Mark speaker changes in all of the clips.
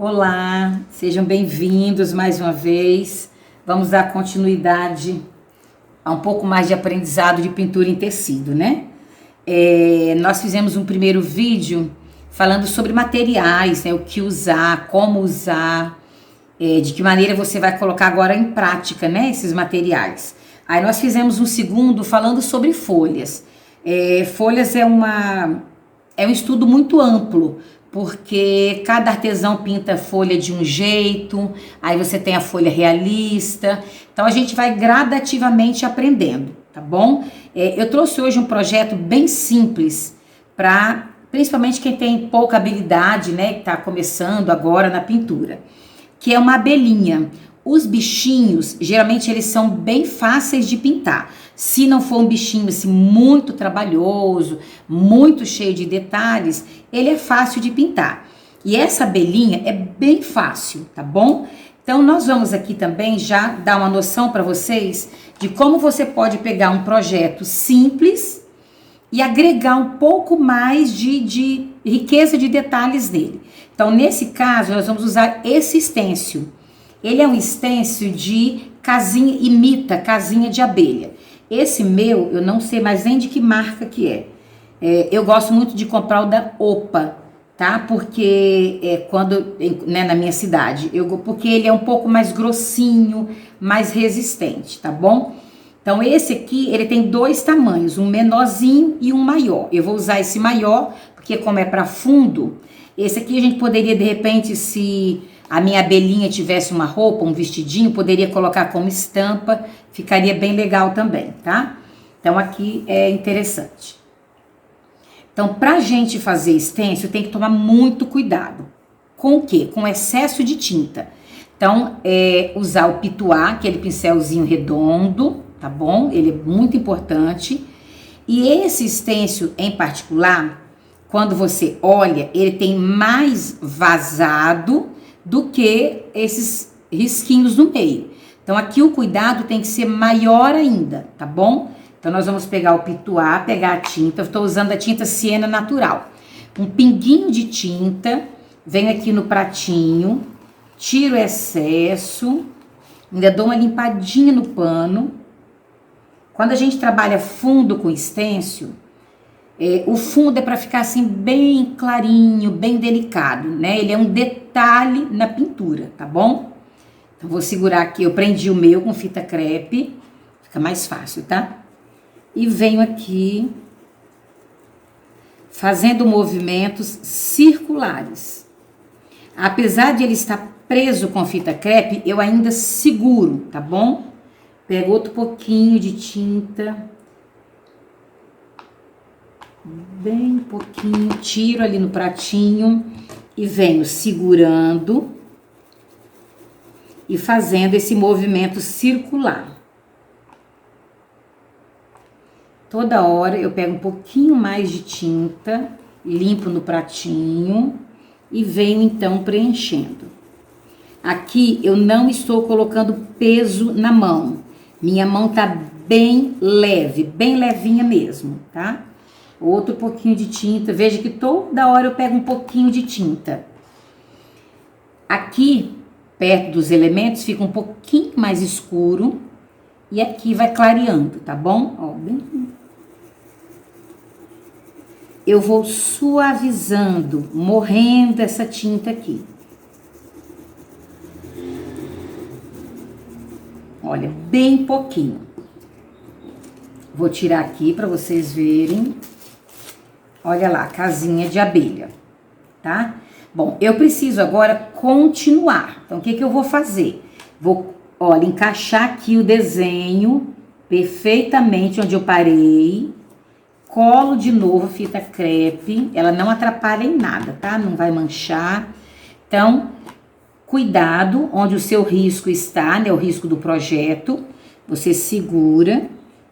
Speaker 1: Olá, sejam bem-vindos mais uma vez. Vamos dar continuidade a um pouco mais de aprendizado de pintura em tecido, né? Nós fizemos um primeiro vídeo falando sobre materiais, né? O que usar, como usar, de que maneira você vai colocar agora em prática, né? Esses materiais. Aí nós fizemos um segundo falando sobre folhas. Folhas é um estudo muito amplo, porque cada artesão pinta folha de um jeito, aí você tem a folha realista, então a gente vai gradativamente aprendendo, tá bom? Eu trouxe hoje um projeto bem simples, para principalmente quem tem pouca habilidade, né, que está começando agora na pintura, que é uma abelhinha. Os bichinhos, geralmente eles são bem fáceis de pintar. Se não for um bichinho assim, muito trabalhoso, muito cheio de detalhes, ele é fácil de pintar. E essa abelhinha é bem fácil, tá bom? Então nós vamos aqui também já dar uma noção para vocês de como você pode pegar um projeto simples e agregar um pouco mais de riqueza de detalhes nele. Então nesse caso nós vamos usar esse stencil. Ele é um stencil de casinha, imita casinha de abelha. Esse meu, eu não sei mais nem de que marca que é. Eu gosto muito de comprar o da Opa, tá? Porque quando, né, na minha cidade, porque ele é um pouco mais grossinho, mais resistente, tá bom? Então esse aqui, ele tem dois tamanhos, um menorzinho e um maior. Eu vou usar esse maior, porque como é para fundo, esse aqui a gente poderia, de repente, se a minha abelhinha tivesse uma roupa, um vestidinho, poderia colocar como estampa, ficaria bem legal também, tá? Então aqui é interessante. Então, pra gente fazer stencil, tem que tomar muito cuidado. Com o quê? Com excesso de tinta. Então, usar o pituá, aquele pincelzinho redondo, tá bom? Ele é muito importante. E esse stencil em particular, quando você olha, ele tem mais vazado do que esses risquinhos no meio. Então aqui o cuidado tem que ser maior ainda, tá bom? Então nós vamos pegar o pituá, pegar a tinta, eu estou usando a tinta Siena natural. Um pinguinho de tinta, venho aqui no pratinho, tiro o excesso, ainda dou uma limpadinha no pano. Quando a gente trabalha fundo com stencil, o fundo é para ficar assim bem clarinho, bem delicado, né? Ele é um detalhe na pintura, tá bom? Então vou segurar aqui, eu prendi o meu com fita crepe, fica mais fácil, tá? E venho aqui fazendo movimentos circulares. Apesar de ele estar preso com fita crepe, eu ainda seguro, tá bom? Pego outro pouquinho de tinta, bem pouquinho, tiro ali no pratinho e venho segurando e fazendo esse movimento circular. Toda hora eu pego um pouquinho mais de tinta, limpo no pratinho e venho então preenchendo. Aqui eu não estou colocando peso na mão. Minha mão tá bem leve, bem levinha mesmo, tá? Outro pouquinho de tinta. Veja que toda hora eu pego um pouquinho de tinta. Aqui, perto dos elementos, fica um pouquinho mais escuro. E aqui vai clareando, tá bom? Ó, bem... Eu vou suavizando, morrendo essa tinta aqui. Olha, bem pouquinho. Vou tirar aqui para vocês verem. Olha lá, casinha de abelha, tá? Bom, eu preciso agora continuar. Então, o que eu vou fazer? Vou, olha, encaixar aqui o desenho perfeitamente onde eu parei. Colo de novo a fita crepe. Ela não atrapalha em nada, tá? Não vai manchar. Então, cuidado onde o seu risco está, né? O risco do projeto. Você segura.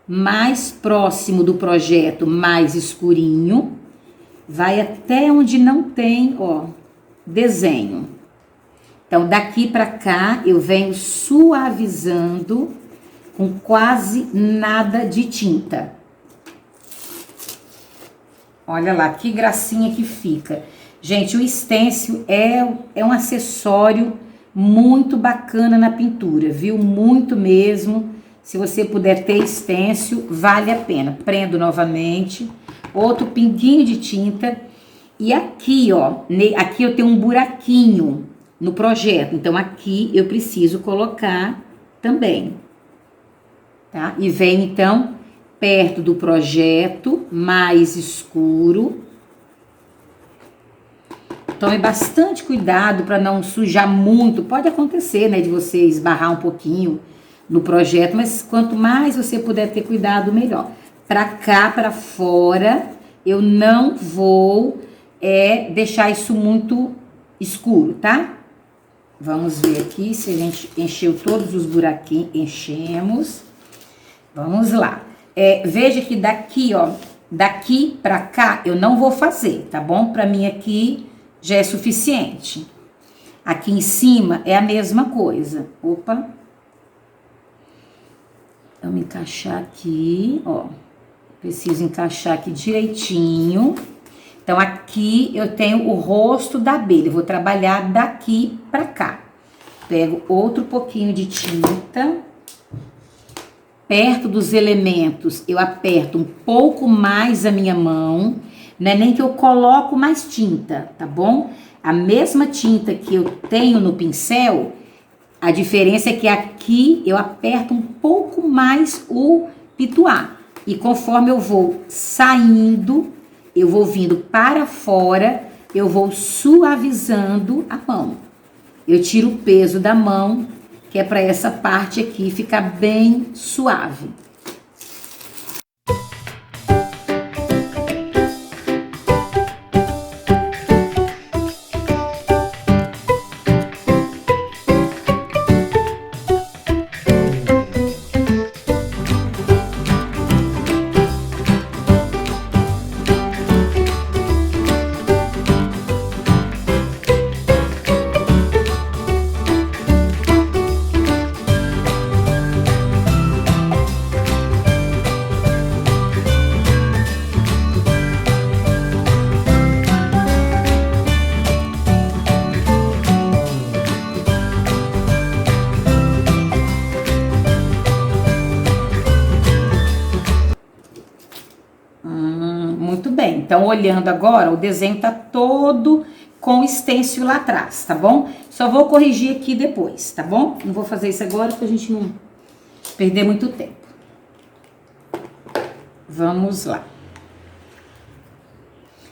Speaker 1: Mais próximo do projeto, mais escurinho. Vai até onde não tem, ó, desenho. Então, daqui pra cá, eu venho suavizando com quase nada de tinta. Olha lá, que gracinha que fica. Gente, o stencil é um acessório muito bacana na pintura, viu? Muito mesmo. Se você puder ter stencil, vale a pena. Prendo novamente, outro pinguinho de tinta. E aqui, ó, aqui eu tenho um buraquinho no projeto. Então, aqui eu preciso colocar também, tá? E vem, então, perto do projeto, mais escuro. Tome bastante cuidado para não sujar muito. Pode acontecer, né, de você esbarrar um pouquinho no projeto, mas quanto mais você puder ter cuidado, melhor. Para cá, para fora, eu não vou deixar isso muito escuro, tá? Vamos ver aqui se a gente encheu todos os buraquinhos. Enchemos. Vamos lá. Veja que daqui, ó, daqui para cá eu não vou fazer, tá bom? Para mim aqui já é suficiente. Aqui em cima é a mesma coisa. Opa. Vamos encaixar aqui, ó. Preciso encaixar aqui direitinho. Então, aqui eu tenho o rosto da abelha. Eu vou trabalhar daqui pra cá. Pego outro pouquinho de tinta. Perto dos elementos, eu aperto um pouco mais a minha mão. Não é nem que eu coloco mais tinta, tá bom? A mesma tinta que eu tenho no pincel, a diferença é que aqui eu aperto um pouco mais o pituá. E conforme eu vou saindo, eu vou vindo para fora, eu vou suavizando a mão. Eu tiro o peso da mão, que é para essa parte aqui ficar bem suave. Muito bem, então olhando agora, o desenho tá todo com stencil lá atrás, tá bom? Só vou corrigir aqui depois, tá bom? Não vou fazer isso agora pra gente não perder muito tempo. Vamos lá.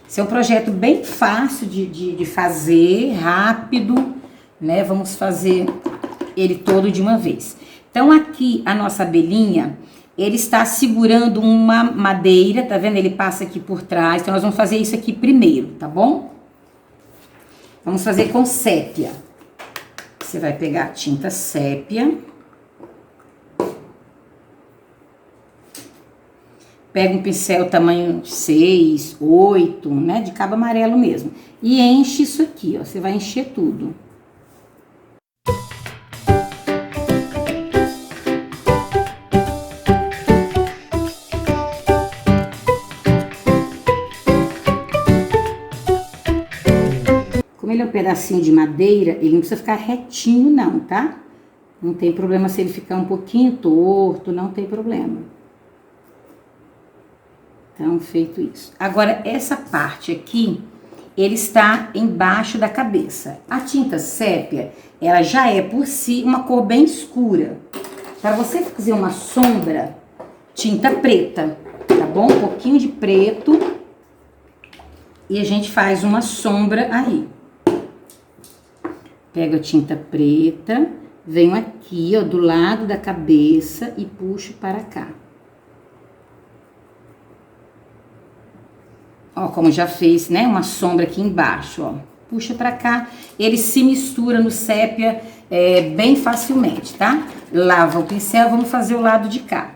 Speaker 1: Esse é um projeto bem fácil de fazer, rápido, né? Vamos fazer ele todo de uma vez. Então aqui a nossa abelhinha, ele está segurando uma madeira, tá vendo? Ele passa aqui por trás. Então, nós vamos fazer isso aqui primeiro, tá bom? Vamos fazer com sépia. Você vai pegar a tinta sépia. Pega um pincel tamanho 6, 8, né? De cabo amarelo mesmo. E enche isso aqui, ó. Você vai encher tudo. Como ele é um pedacinho de madeira, ele não precisa ficar retinho não, tá? Não tem problema se ele ficar um pouquinho torto, não tem problema. Então, feito isso. Agora, essa parte aqui, ele está embaixo da cabeça. A tinta sépia, ela já é por si uma cor bem escura. Para você fazer uma sombra, tinta preta, tá bom? Um pouquinho de preto. E a gente faz uma sombra aí. Pego a tinta preta, venho aqui, ó, do lado da cabeça e puxo para cá. Ó, como já fez, né, uma sombra aqui embaixo, ó. Puxa para cá, ele se mistura no sépia bem facilmente, tá? Lava o pincel, vamos fazer o lado de cá.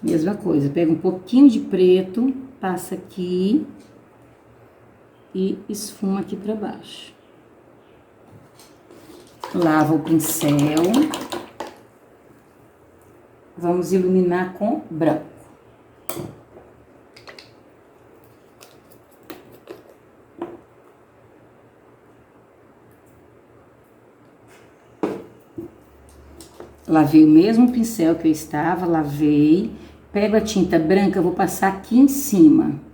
Speaker 1: Mesma coisa, pega um pouquinho de preto, passa aqui. e esfuma aqui pra baixo. Lava o pincel. Vamos iluminar com branco. Lavei o mesmo pincel que eu estava, lavei. Pego a tinta branca, vou passar aqui em cima.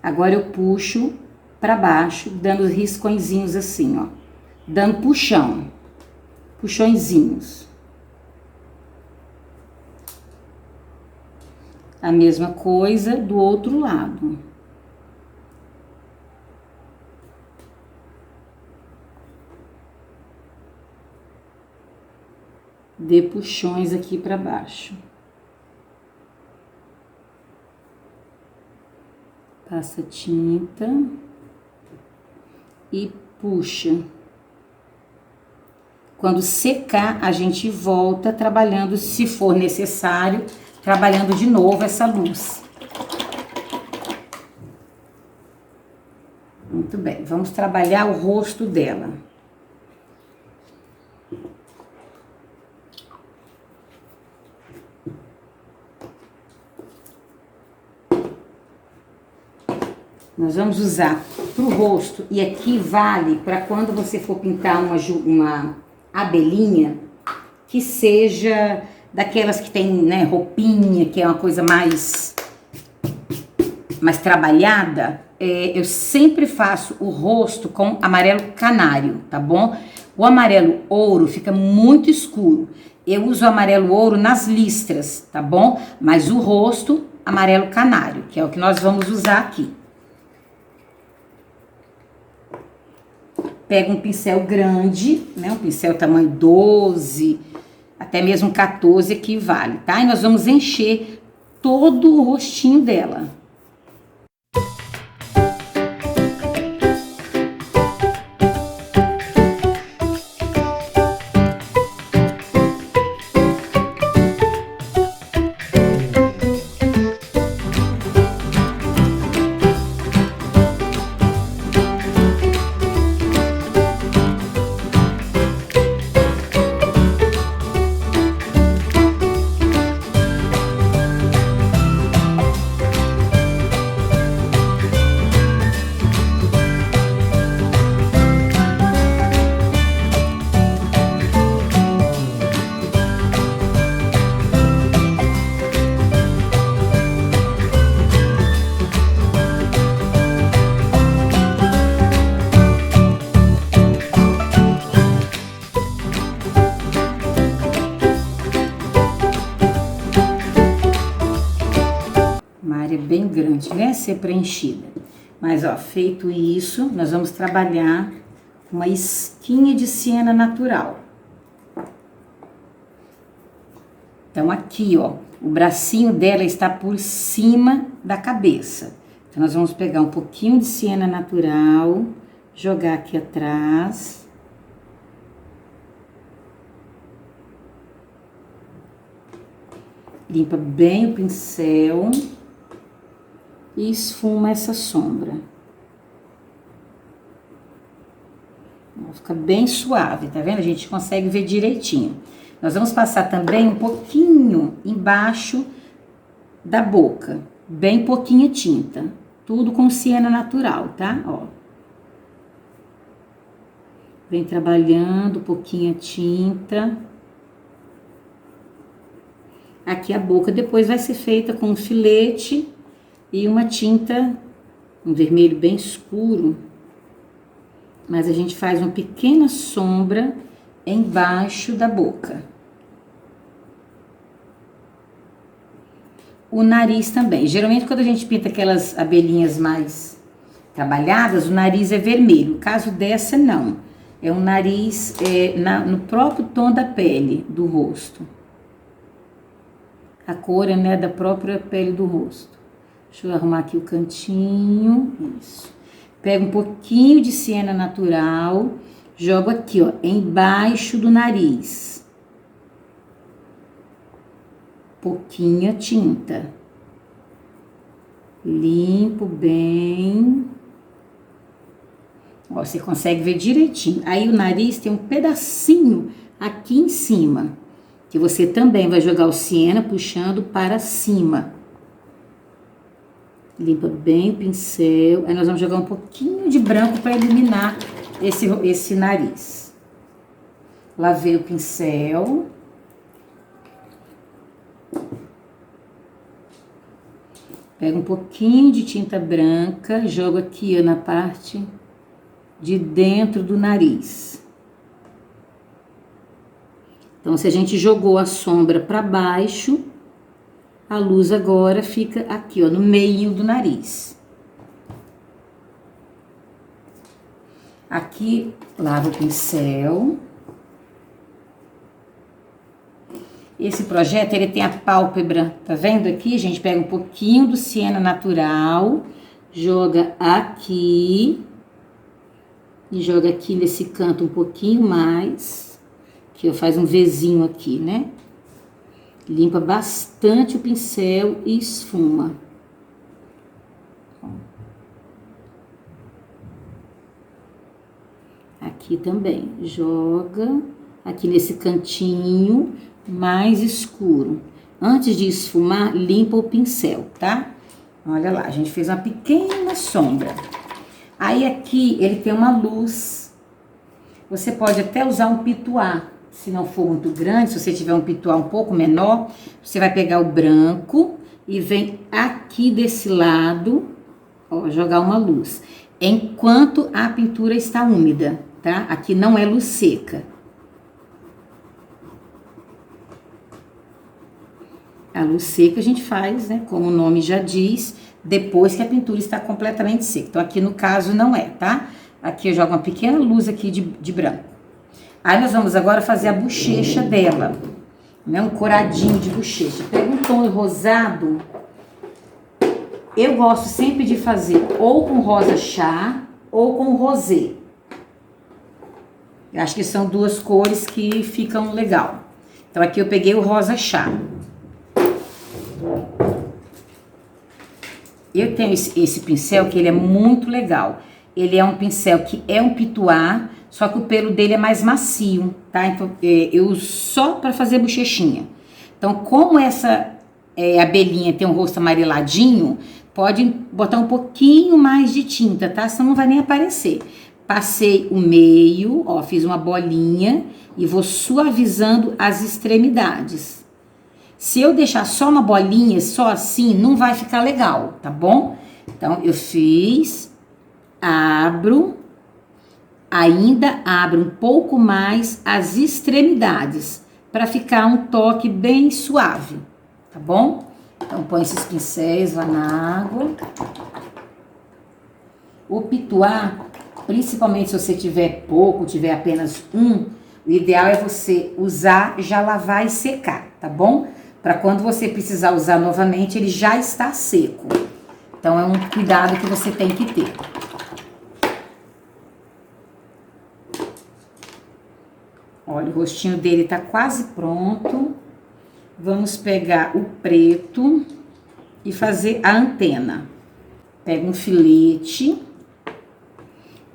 Speaker 1: Agora eu puxo pra baixo, dando riscõezinhos assim, ó. Dando puxão. Puxõezinhos. A mesma coisa do outro lado. Dê puxões aqui pra baixo. Passa tinta e puxa. Quando secar, a gente volta trabalhando, se for necessário, trabalhando de novo essa luz. Muito bem, vamos trabalhar o rosto dela. Nós vamos usar pro rosto, e aqui vale para quando você for pintar uma abelhinha, que seja daquelas que tem, né, roupinha, que é uma coisa mais trabalhada. Eu sempre faço o rosto com amarelo canário, tá bom? O amarelo ouro fica muito escuro. Eu uso o amarelo ouro nas listras, tá bom? Mas o rosto, amarelo canário, que é o que nós vamos usar aqui. Pega um pincel grande, né? Um pincel tamanho 12, até mesmo 14 equivale, tá? E nós vamos encher todo o rostinho dela. Bem grande, né? Ser preenchida. Mas, ó, feito isso, nós vamos trabalhar uma esquinha de siena natural. Então, aqui, ó, o bracinho dela está por cima da cabeça. Então, nós vamos pegar um pouquinho de siena natural, jogar aqui atrás. Limpa bem o pincel. E esfuma essa sombra. Fica bem suave, tá vendo? A gente consegue ver direitinho. Nós vamos passar também um pouquinho embaixo da boca. Bem pouquinha tinta. Tudo com siena natural, tá? Ó. Vem trabalhando um pouquinho a tinta. Aqui a boca depois vai ser feita com um filete e uma tinta, um vermelho bem escuro, mas a gente faz uma pequena sombra embaixo da boca. O nariz também. Geralmente quando a gente pinta aquelas abelhinhas mais trabalhadas, o nariz é vermelho. No caso dessa, não. É um nariz no próprio tom da pele do rosto. A cor é, né, da própria pele do rosto. Deixa eu arrumar aqui o cantinho, isso. Pego um pouquinho de siena natural, jogo aqui, ó, embaixo do nariz. Pouquinha tinta. Limpo bem. Ó, você consegue ver direitinho. Aí o nariz tem um pedacinho aqui em cima, que você também vai jogar o siena puxando para cima. Limpa bem o pincel. Aí nós vamos jogar um pouquinho de branco para iluminar esse nariz. Lavei o pincel. Pega um pouquinho de tinta branca, jogo aqui ó, na parte de dentro do nariz. Então, se a gente jogou a sombra para baixo, a luz agora fica aqui, ó, no meio do nariz. Aqui, lavo o pincel. Esse projeto, ele tem a pálpebra, tá vendo aqui? A gente pega um pouquinho do siena natural, joga aqui e joga aqui nesse canto um pouquinho mais, que faz um Vzinho aqui, né? Limpa bastante o pincel e esfuma. Aqui também, joga aqui nesse cantinho mais escuro. Antes de esfumar, limpa o pincel, tá? Olha lá, a gente fez uma pequena sombra. Aí aqui ele tem uma luz. Você pode até usar um pituá, se não for muito grande. Se você tiver um pituá um pouco menor, você vai pegar o branco e vem aqui desse lado, ó, jogar uma luz. Enquanto a pintura está úmida, tá? Aqui não é luz seca. A luz seca a gente faz, né, como o nome já diz, depois que a pintura está completamente seca. Então, aqui no caso não é, tá? Aqui eu jogo uma pequena luz aqui de branco. Aí nós vamos agora fazer a bochecha dela, né? Um coradinho de bochecha. Pega um tom rosado. Eu gosto sempre de fazer ou com rosa chá ou com rosé. Eu acho que são duas cores que ficam legal. Então, aqui eu peguei o rosa chá. Eu tenho esse pincel que ele é muito legal. Ele é um pincel que é um pituá, só que o pelo dele é mais macio, tá? Então, eu uso só para fazer bochechinha. Então, como essa abelhinha tem um rosto amareladinho, pode botar um pouquinho mais de tinta, tá? Senão não vai nem aparecer. Passei o meio, ó, fiz uma bolinha e vou suavizando as extremidades. Se eu deixar só uma bolinha, só assim, não vai ficar legal, tá bom? Então, eu fiz, abro, ainda abro um pouco mais as extremidades, para ficar um toque bem suave, tá bom? Então, põe esses pincéis lá na água. O pituá, principalmente se você tiver pouco, tiver apenas um, o ideal é você usar, já lavar e secar, tá bom? Para quando você precisar usar novamente, ele já está seco. Então, é um cuidado que você tem que ter. Olha, o rostinho dele tá quase pronto. Vamos pegar o preto e fazer a antena. Pega um filete.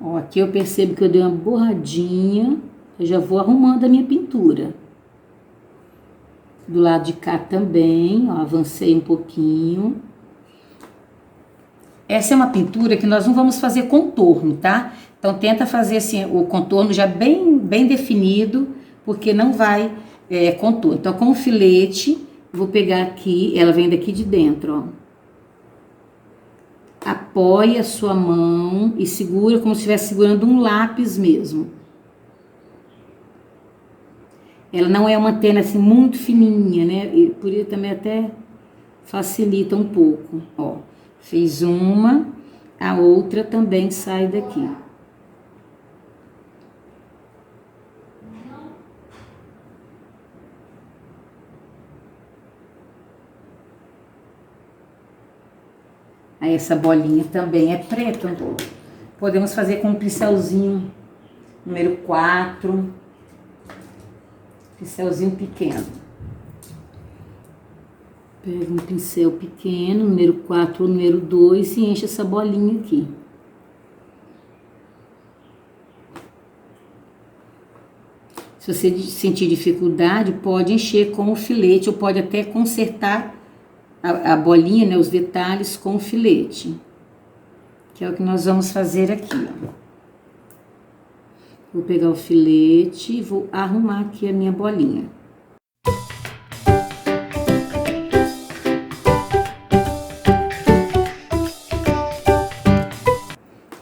Speaker 1: Ó, aqui eu percebo que eu dei uma borradinha. Eu já vou arrumando a minha pintura. Do lado de cá também, ó, avancei um pouquinho. Essa é uma pintura que nós não vamos fazer contorno, tá? Então, tenta fazer assim, o contorno já bem definido, porque não vai contorno. Então, com o filete, vou pegar aqui, ela vem daqui de dentro, ó. Apoie a sua mão e segura como se estivesse segurando um lápis mesmo. Ela não é uma antena assim muito fininha, né? E por isso também até facilita um pouco, ó. Fiz uma, a outra também sai daqui. Aí essa bolinha também é preta. Podemos fazer com um pincelzinho número 4. Pincelzinho pequeno. Pega um pincel pequeno, número 4 ou número 2 e enche essa bolinha aqui. Se você sentir dificuldade, pode encher com o filete ou pode até consertar a bolinha, né, os detalhes com o filete. Que é o que nós vamos fazer aqui, ó. Vou pegar o filete e vou arrumar aqui a minha bolinha.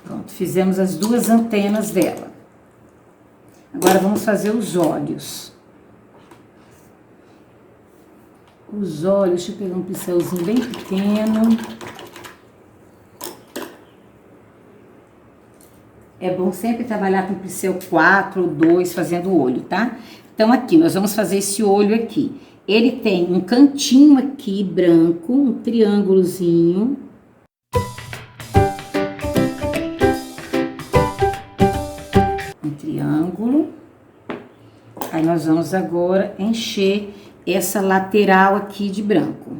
Speaker 1: Pronto, fizemos as duas antenas dela. Agora vamos fazer os olhos. Os olhos, deixa eu pegar um pincelzinho bem pequeno. É bom sempre trabalhar com pincel 4 ou 2 fazendo o olho, tá? Então aqui, nós vamos fazer esse olho aqui. Ele tem um cantinho aqui branco, um triângulozinho. Um triângulo. Aí nós vamos agora encher essa lateral aqui de branco.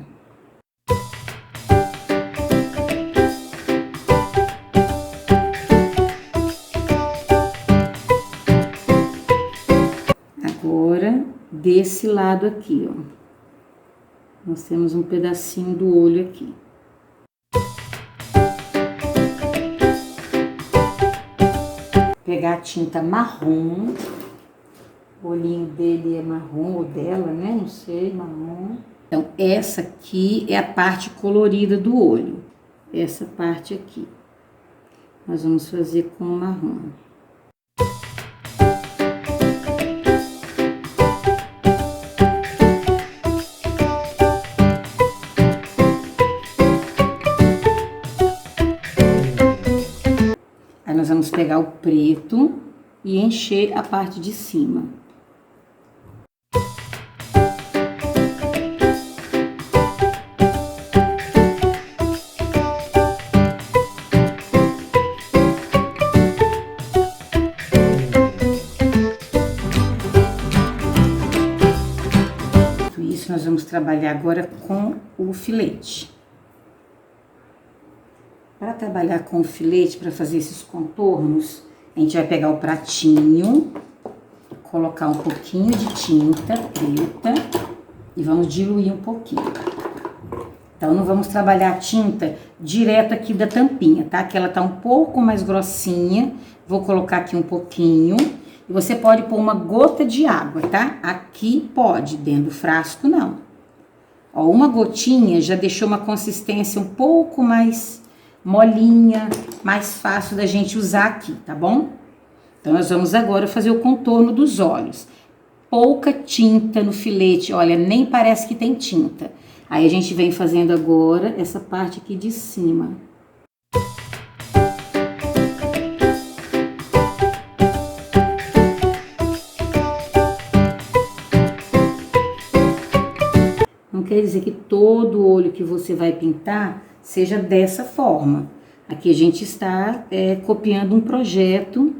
Speaker 1: Agora, desse lado aqui, ó. Nós temos um pedacinho do olho aqui. Pegar a tinta marrom. O olhinho dele é marrom, ou dela, né? Não sei, marrom. Então, essa aqui é a parte colorida do olho. Essa parte aqui. Nós vamos fazer com marrom. Aí nós vamos pegar o preto e encher a parte de cima. Isso nós vamos trabalhar agora com o filete. Para trabalhar com o filete, para fazer esses contornos, a gente vai pegar o pratinho, colocar um pouquinho de tinta preta e vamos diluir um pouquinho. Então, não vamos trabalhar a tinta direto aqui da tampinha, tá? Que ela tá um pouco mais grossinha. Vou colocar aqui um pouquinho. E você pode pôr uma gota de água, tá? Aqui pode, dentro do frasco não. Ó, uma gotinha já deixou uma consistência um pouco mais molinha, mais fácil da gente usar aqui, tá bom? Então, nós vamos agora fazer o contorno dos olhos. Pouca tinta no filete, olha, nem parece que tem tinta. Aí, a gente vem fazendo agora essa parte aqui de cima. Não quer dizer que todo olho que você vai pintar seja dessa forma. Aqui a gente está copiando um projeto.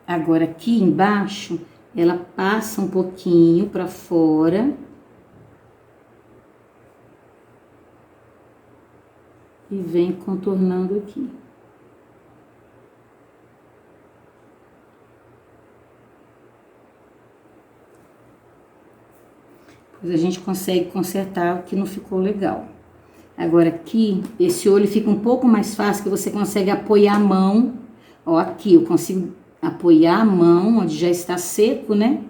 Speaker 1: Agora aqui embaixo, ela passa um pouquinho para fora. E vem contornando aqui. Depois a gente consegue consertar o que não ficou legal. Agora aqui, esse olho fica um pouco mais fácil, que você consegue apoiar a mão. Ó, aqui eu consigo apoiar a mão, onde já está seco, né?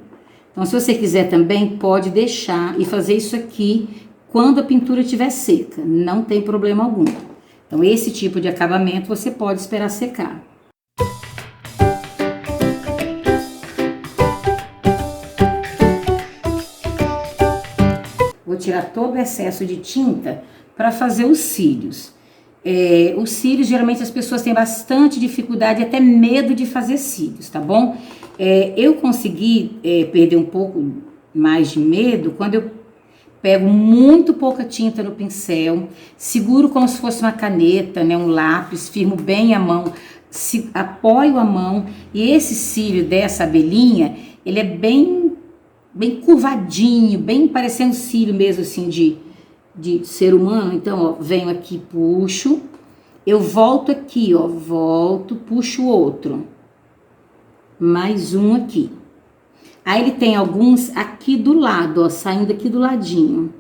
Speaker 1: Então, se você quiser também, pode deixar e fazer isso aqui quando a pintura estiver seca, não tem problema algum. Então, esse tipo de acabamento você pode esperar secar. Vou tirar todo o excesso de tinta para fazer os cílios. Os cílios, geralmente as pessoas têm bastante dificuldade, até medo de fazer cílios, tá bom? Eu consegui perder um pouco mais de medo quando eu pego muito pouca tinta no pincel, seguro como se fosse uma caneta, né, um lápis, firmo bem a mão, apoio a mão, e esse cílio dessa abelhinha, ele é bem curvadinho, bem parecendo cílio mesmo assim de ser humano. Então, ó, venho aqui, puxo, eu volto aqui, ó, volto, puxo o outro, mais um aqui. Aí ele tem alguns aqui do lado, ó, saindo aqui do ladinho.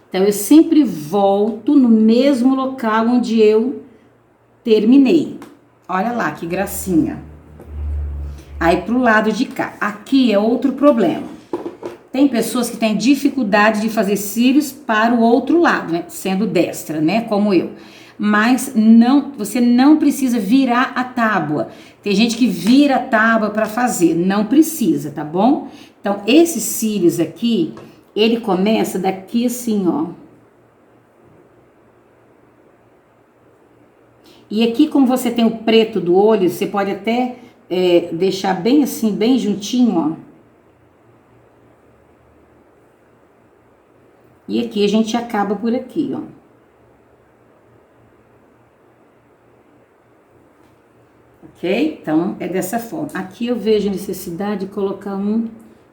Speaker 1: Então, eu sempre volto no mesmo local onde eu terminei. Olha lá, que gracinha. Aí, pro lado de cá. Aqui é outro problema. Tem pessoas que têm dificuldade de fazer cílios para o outro lado, né? Sendo destra, né? Como eu. Mas não, você não precisa virar a tábua. Tem gente que vira a tábua para fazer, não precisa, tá bom? Então, esses cílios aqui, ele começa daqui assim, ó. E aqui, como você tem o preto do olho, você pode até deixar bem assim, bem juntinho, ó. E aqui a gente acaba por aqui, ó. Ok? Então, é dessa forma. Aqui eu vejo a necessidade de colocar um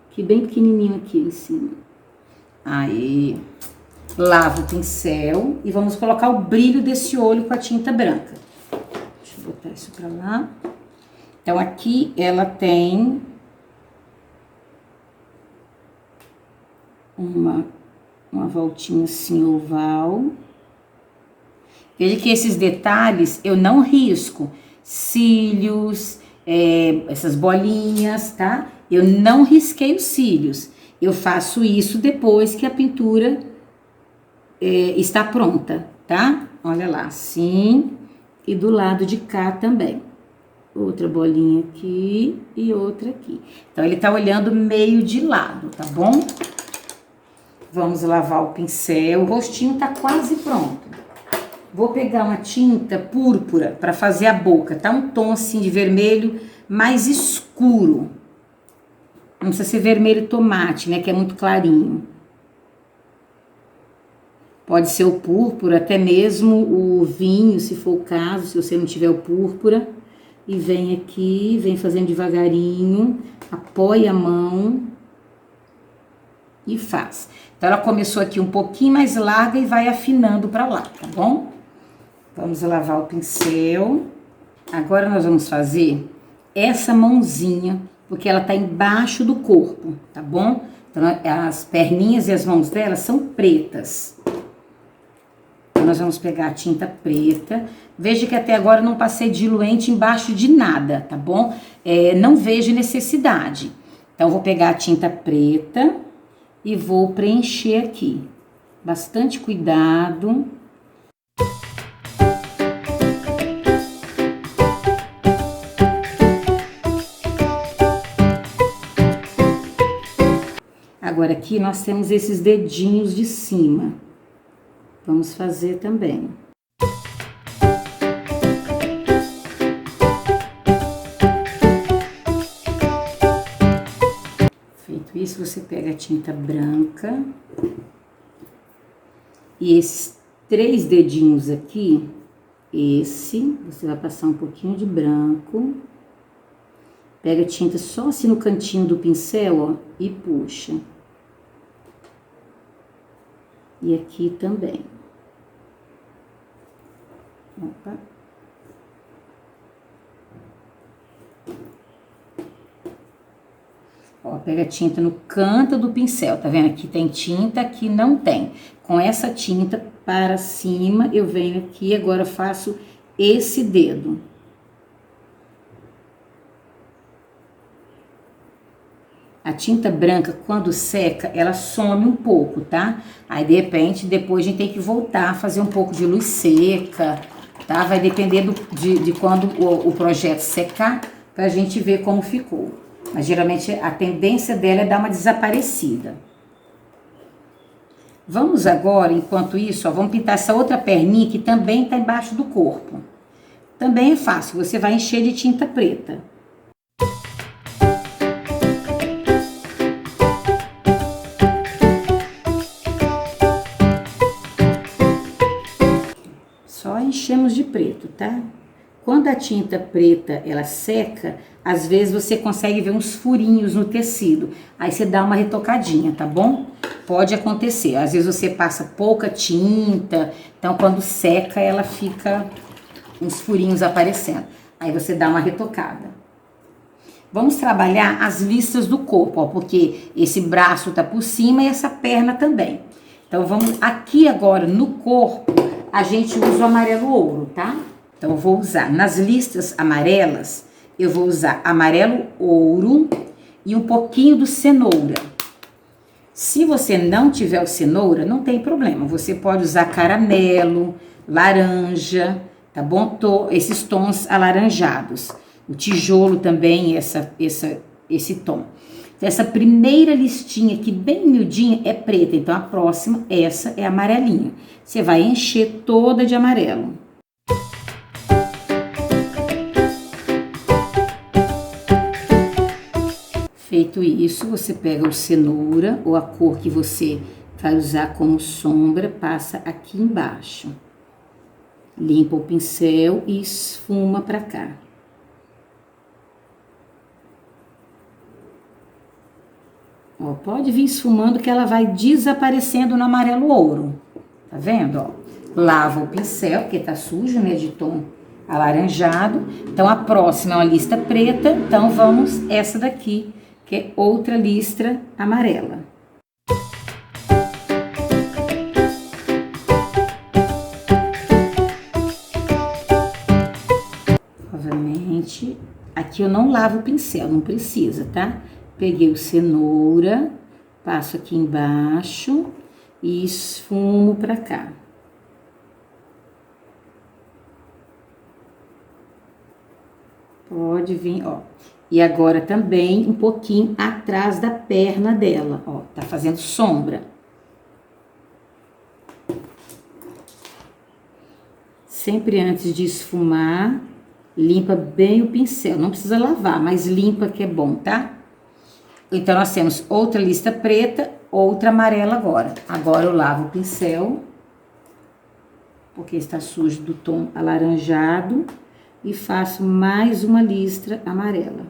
Speaker 1: aqui bem pequenininho aqui em cima. Aí, lavo o pincel e vamos colocar o brilho desse olho com a tinta branca. Deixa eu botar isso pra lá. Então, aqui ela tem uma voltinha assim oval. Veja que esses detalhes eu não risco. Cílios, essas bolinhas, tá? Eu não risquei os cílios. Eu faço isso depois que a pintura está pronta, tá? Olha lá, assim. E do lado de cá também. Outra bolinha aqui e outra aqui. Então, ele tá olhando meio de lado, tá bom? Vamos lavar o pincel. O rostinho tá quase pronto. Vou pegar uma tinta púrpura para fazer a boca, tá? Um tom assim de vermelho mais escuro. Não precisa ser vermelho tomate, né? Que é muito clarinho. Pode ser o púrpura, até mesmo o vinho, se for o caso, se você não tiver o púrpura. E vem aqui, vem fazendo devagarinho, apoia a mão e faz. Então, ela começou aqui um pouquinho mais larga e vai afinando para lá, tá bom? Vamos lavar o pincel. Agora nós vamos fazer essa mãozinha, porque ela tá embaixo do corpo, tá bom? Então, as perninhas e as mãos dela são pretas. Então, nós vamos pegar a tinta preta. Veja que até agora eu não passei diluente embaixo de nada, tá bom? Não vejo necessidade. Então, eu vou pegar a tinta preta e vou preencher aqui. Bastante cuidado. Agora aqui nós temos esses dedinhos de cima. Vamos fazer também. Feito isso, você pega a tinta branca. E esses 3 dedinhos aqui, você vai passar um pouquinho de branco. Pega a tinta só assim no cantinho do pincel, ó, e puxa. E aqui também. Opa. Ó, pega a tinta no canto do pincel, tá vendo? Aqui tem tinta, aqui não tem. Com essa tinta para cima, eu venho aqui, agora faço esse dedo. A tinta branca, quando seca, ela some um pouco, tá? Aí, de repente, depois a gente tem que voltar a fazer um pouco de luz seca, tá? Vai depender de quando o projeto secar, pra gente ver como ficou. Mas, geralmente, a tendência dela é dar uma desaparecida. Vamos agora, enquanto isso, ó, vamos pintar essa outra perninha que também tá embaixo do corpo. também é fácil, você vai encher de tinta preta. Só enchemos de preto, tá? Quando a tinta preta, ela seca, às vezes você consegue ver uns furinhos no tecido. Aí você dá uma retocadinha, tá bom? Pode acontecer. Às vezes você passa pouca tinta, então quando seca ela fica uns furinhos aparecendo. Aí você dá uma retocada. Vamos trabalhar as listras do corpo, ó, porque esse braço tá por cima e essa perna também. Então vamos aqui agora no corpo, a gente usa o amarelo ouro, tá? Então, eu vou usar, nas listras amarelas, eu vou usar amarelo ouro e um pouquinho do cenoura. Se você não tiver o cenoura, não tem problema. Você pode usar caramelo, laranja, tá bom? Esses tons alaranjados. O tijolo também, esse tom. Então, essa primeira listinha aqui, bem miudinha, é preta. Então, a próxima, essa é amarelinha. Você vai encher toda de amarelo. Feito isso, você pega o cenoura ou a cor que você vai usar como sombra, passa aqui embaixo. Limpa o pincel e esfuma pra cá. Ó, pode vir esfumando que ela vai desaparecendo no amarelo ouro. Tá vendo, ó? Lava o pincel, porque tá sujo, né, de tom alaranjado. Então, a próxima é uma lista preta, então vamos essa daqui, que é outra listra amarela. Novamente, aqui eu não lavo o pincel, não precisa, tá? Peguei o cenoura, passo aqui embaixo e esfumo pra cá. Pode vir, ó. E agora também um pouquinho atrás da perna dela, ó, tá fazendo sombra. Sempre antes de esfumar, limpa bem o pincel. Não precisa lavar, mas limpa que é bom, tá? Então, nós temos outra lista preta, outra amarela agora. Agora eu lavo o pincel, porque está sujo do tom alaranjado, e faço mais uma listra amarela.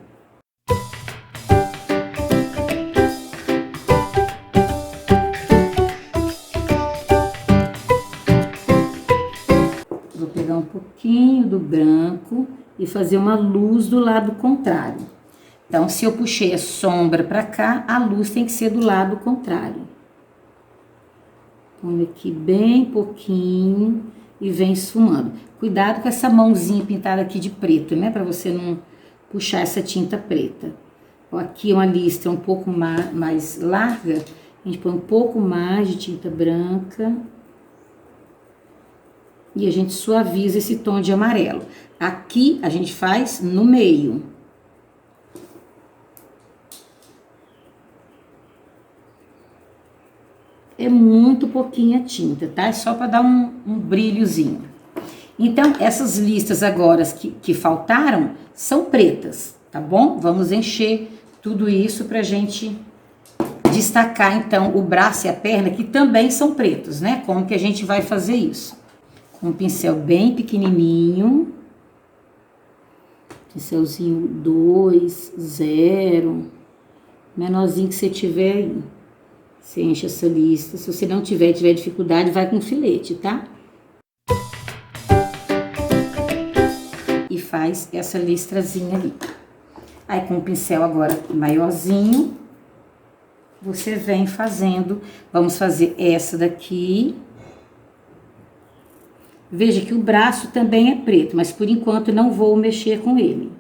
Speaker 1: Vou pegar um pouquinho do branco e fazer uma luz do lado contrário. Então, se eu puxei a sombra para cá, a luz tem que ser do lado contrário. Põe aqui bem pouquinho e vem esfumando. Cuidado com essa mãozinha pintada aqui de preto, né? Para você não puxar essa tinta preta. Ó, aqui é uma listra um pouco mais larga. A gente põe um pouco mais de tinta branca. E a gente suaviza esse tom de amarelo. Aqui a gente faz no meio. É muito pouquinha tinta, tá? É só para dar um brilhozinho. Então, essas listas agora que faltaram são pretas, tá bom? Vamos encher tudo isso pra gente destacar, então, o braço e a perna, que também são pretos, né? Como que a gente vai fazer isso? Com um pincel bem pequenininho. Pincelzinho 2, 0. Menorzinho que você tiver aí. Você enche essa lista. Se você não tiver dificuldade, vai com filete, tá? E faz essa listrazinha ali. Aí, com o pincel agora maiorzinho, você vem fazendo. Vamos fazer essa daqui. Veja que o braço também é preto, mas por enquanto não vou mexer com ele.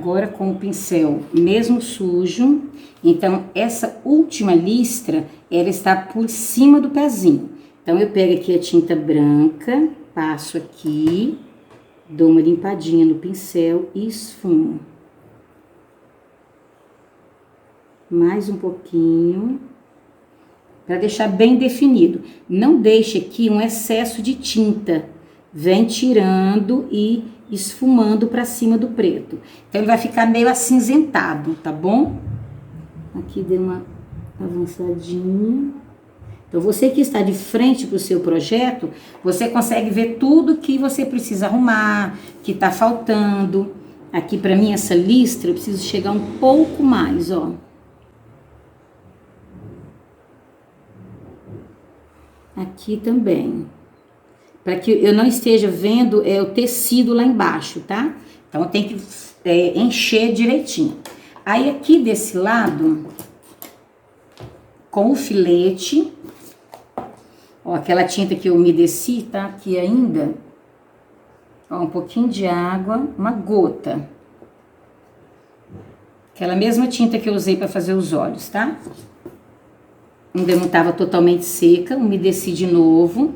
Speaker 1: agora com o pincel mesmo sujo. Então, essa última listra, ela está por cima do pezinho. Então, eu pego aqui a tinta branca, passo aqui, dou uma limpadinha no pincel e esfumo. Mais um pouquinho, para deixar bem definido. Não deixe aqui um excesso de tinta. Vem tirando e esfumando para cima do preto. Então, ele vai ficar meio acinzentado, tá bom? Aqui deu uma avançadinha. Então, você que está de frente para o seu projeto, você consegue ver tudo que você precisa arrumar, que tá faltando. Aqui, para mim, essa listra, eu preciso chegar um pouco mais, ó. Aqui também. Para que eu não esteja vendo o tecido lá embaixo, tá? Então, eu tenho que encher direitinho. Aí, aqui desse lado, com o filete, ó, aquela tinta que eu umedeci, tá aqui ainda. Ó, um pouquinho de água, uma gota. Aquela mesma tinta que eu usei para fazer os olhos, tá? Ainda não estava totalmente seca, umedeci de novo.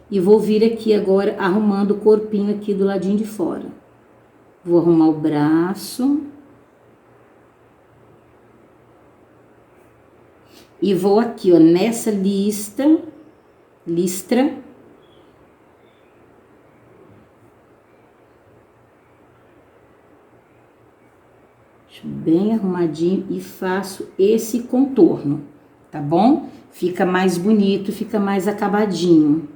Speaker 1: E vou vir aqui agora arrumando o corpinho aqui do ladinho de fora. Vou arrumar o braço. E vou aqui, ó, nessa listra. Deixo bem arrumadinho e faço esse contorno, tá bom? Fica mais bonito, fica mais acabadinho.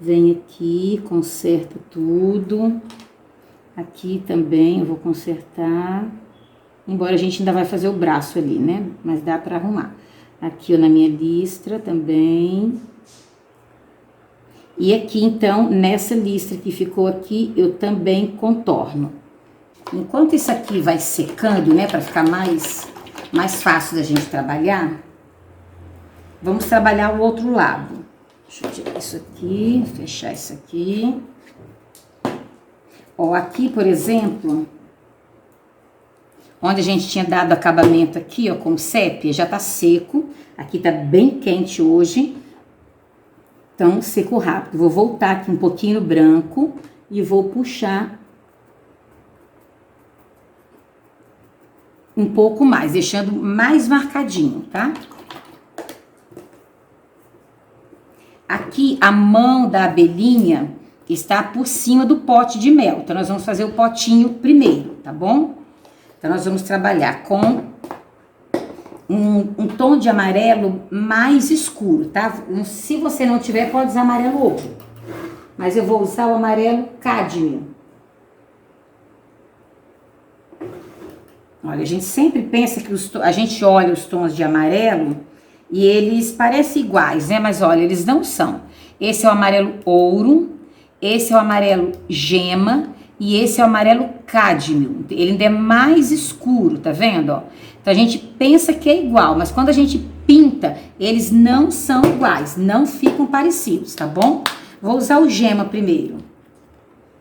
Speaker 1: Vem aqui, conserta tudo. Aqui também eu vou consertar. Embora a gente ainda vai fazer o braço ali, né? Mas dá pra arrumar. Aqui, ó, na minha listra também. E aqui, então, nessa listra que ficou aqui, eu também contorno. Enquanto isso aqui vai secando, né? Pra ficar mais fácil da gente trabalhar. Vamos trabalhar o outro lado. Deixa eu tirar isso aqui, fechar isso aqui. Ó, aqui, por exemplo, onde a gente tinha dado acabamento aqui, ó, com sépia, já tá seco. Aqui tá bem quente hoje. Então, seco rápido. Vou voltar aqui um pouquinho no branco e vou puxar um pouco mais, deixando mais marcadinho, tá? Aqui, a mão da abelhinha está por cima do pote de mel. Então, nós vamos fazer o potinho primeiro, tá bom? Então, nós vamos trabalhar com um tom de amarelo mais escuro, tá? Se você não tiver, pode usar amarelo ouro. Mas eu vou usar o amarelo cádmio. Olha, a gente sempre pensa que a gente olha os tons de amarelo e eles parecem iguais, né? Mas olha, eles não são. Esse é o amarelo ouro, esse é o amarelo gema e esse é o amarelo cádmio. Ele ainda é mais escuro, tá vendo, ó? Então, a gente pensa que é igual, mas quando a gente pinta, eles não são iguais, não ficam parecidos, tá bom? Vou usar o gema primeiro.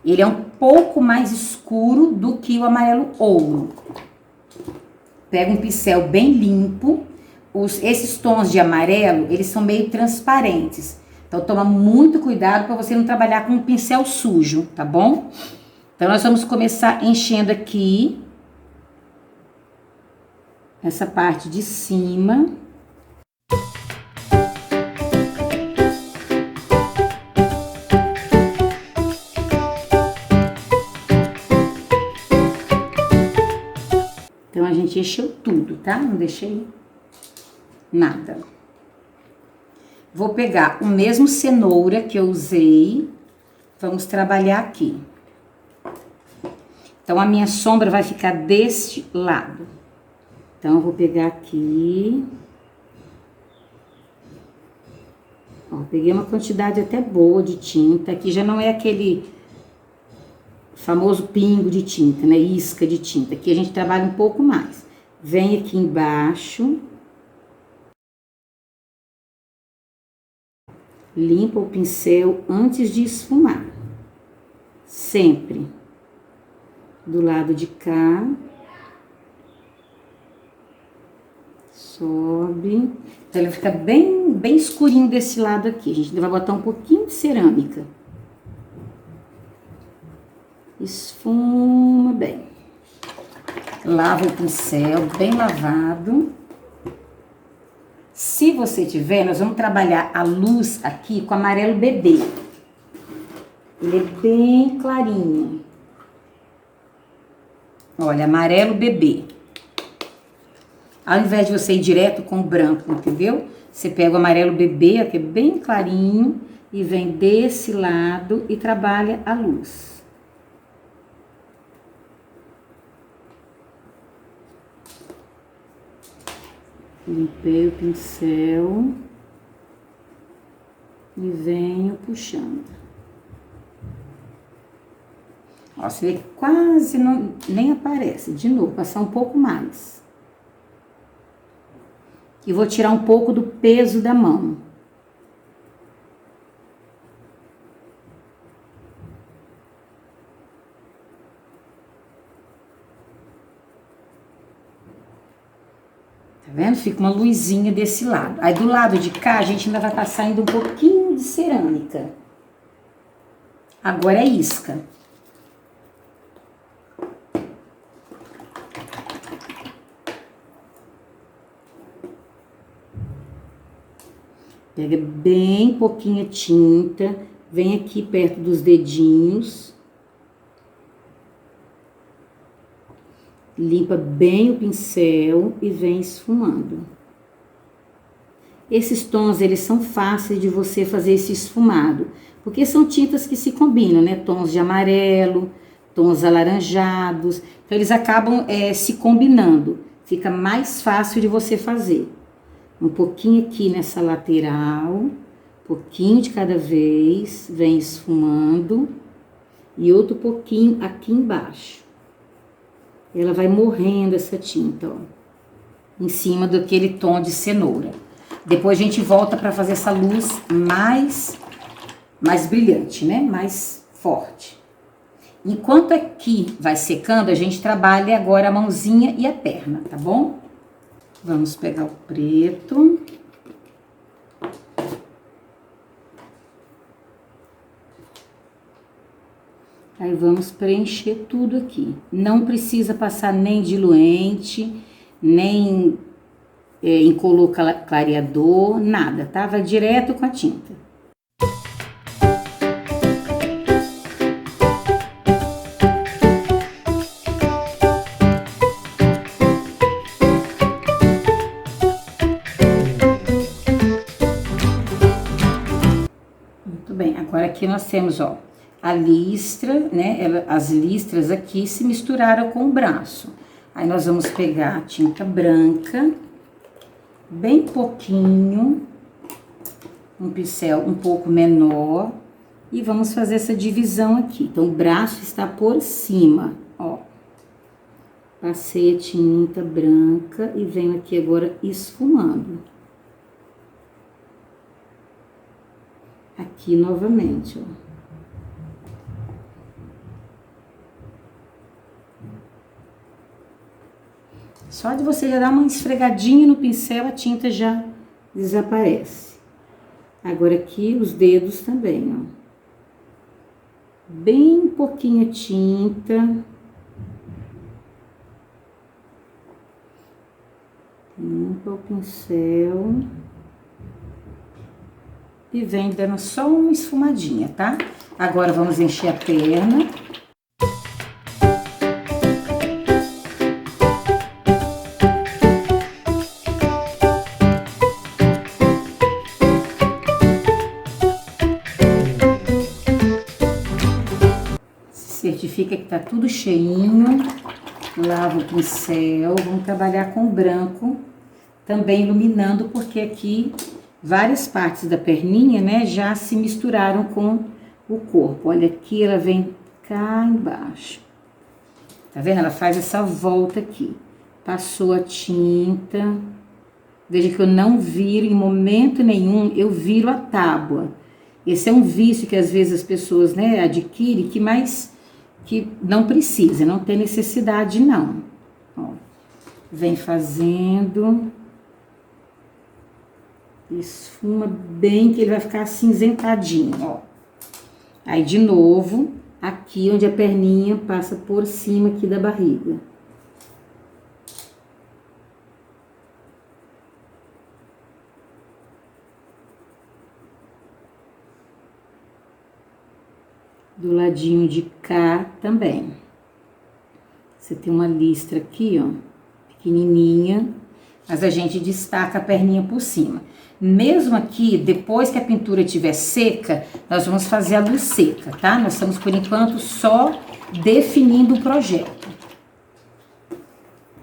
Speaker 1: Ele é um pouco mais escuro do que o amarelo ouro. Pega um pincel bem limpo. Esses tons de amarelo, eles são meio transparentes. Então, toma muito cuidado para você não trabalhar com um pincel sujo, tá bom? Então, nós vamos começar enchendo aqui essa parte de cima. Então, a gente encheu tudo, tá? Não deixei nada. Vou pegar o mesmo cenoura que eu usei. Vamos trabalhar aqui. Então, a minha sombra vai ficar deste lado. Então, eu vou pegar aqui. Ó, peguei uma quantidade até boa de tinta. Aqui já não é aquele famoso pingo de tinta, né? Isca de tinta. Aqui a gente trabalha um pouco mais. Vem aqui embaixo. Limpa o pincel antes de esfumar. Sempre. Do lado de cá. Sobe. Então, ele fica bem escurinho desse lado aqui. A gente vai botar um pouquinho de cerâmica. Esfuma bem. Lava o pincel bem lavado. Se você tiver, nós vamos trabalhar a luz aqui com amarelo bebê. Ele é bem clarinho. Olha, amarelo bebê. Ao invés de você ir direto com o branco, entendeu? Você pega o amarelo bebê, que é bem clarinho, e vem desse lado e trabalha a luz. Limpei o pincel e venho puxando. Ó, você vê que quase não, nem aparece. De novo, passar um pouco mais. E vou tirar um pouco do peso da mão. Tá vendo? Fica uma luzinha desse lado. Aí do lado de cá, a gente ainda vai passar ainda um pouquinho de cerâmica. Agora é isca. Pega bem pouquinha tinta, vem aqui perto dos dedinhos. Limpa bem o pincel e vem esfumando. Esses tons, eles são fáceis de você fazer esse esfumado, porque são tintas que se combinam, né? Tons de amarelo, tons alaranjados, então eles acabam se combinando. Fica mais fácil de você fazer. Um pouquinho aqui nessa lateral, pouquinho de cada vez, vem esfumando. E outro pouquinho aqui embaixo. Ela vai morrendo essa tinta, ó. Em cima daquele tom de cenoura. Depois a gente volta para fazer essa luz mais brilhante, né? Mais forte. Enquanto aqui vai secando, a gente trabalha agora a mãozinha e a perna, tá bom? Vamos pegar o preto. Aí vamos preencher tudo aqui. Não precisa passar nem diluente, nem incolor clareador, nada, tá? Vai direto com a tinta. Muito bem, agora aqui nós temos, ó, a listra, né? As listras aqui se misturaram com o braço. Aí nós vamos pegar a tinta branca, bem pouquinho, um pincel um pouco menor, e vamos fazer essa divisão aqui. Então, o braço está por cima, ó. Passei a tinta branca e venho aqui agora esfumando. Aqui novamente, ó. Só de você já dar uma esfregadinha no pincel, a tinta já desaparece. Agora aqui os dedos também, ó. Bem pouquinha tinta. Limpa o pincel. E vem dando só uma esfumadinha, tá? Agora vamos encher a perna. Certifica que tá tudo cheinho. Lava o pincel. Vamos trabalhar com branco, também iluminando, porque aqui várias partes da perninha, né, já se misturaram com o corpo. Olha aqui, ela vem cá embaixo. Tá vendo? Ela faz essa volta aqui. Passou a tinta. Veja que eu não viro em momento nenhum, eu viro a tábua. Esse é um vício que às vezes as pessoas, né, adquirem, que mais que não precisa, não tem necessidade não. Ó, vem fazendo, esfuma bem que ele vai ficar acinzentadinho, ó. Aí de novo, aqui onde a perninha passa por cima aqui da barriga. Do ladinho de cá também. Você tem uma listra aqui, ó, pequenininha, mas a gente destaca a perninha por cima. Mesmo aqui, depois que a pintura estiver seca, nós vamos fazer a luz seca, tá? Nós estamos, por enquanto, só definindo o projeto.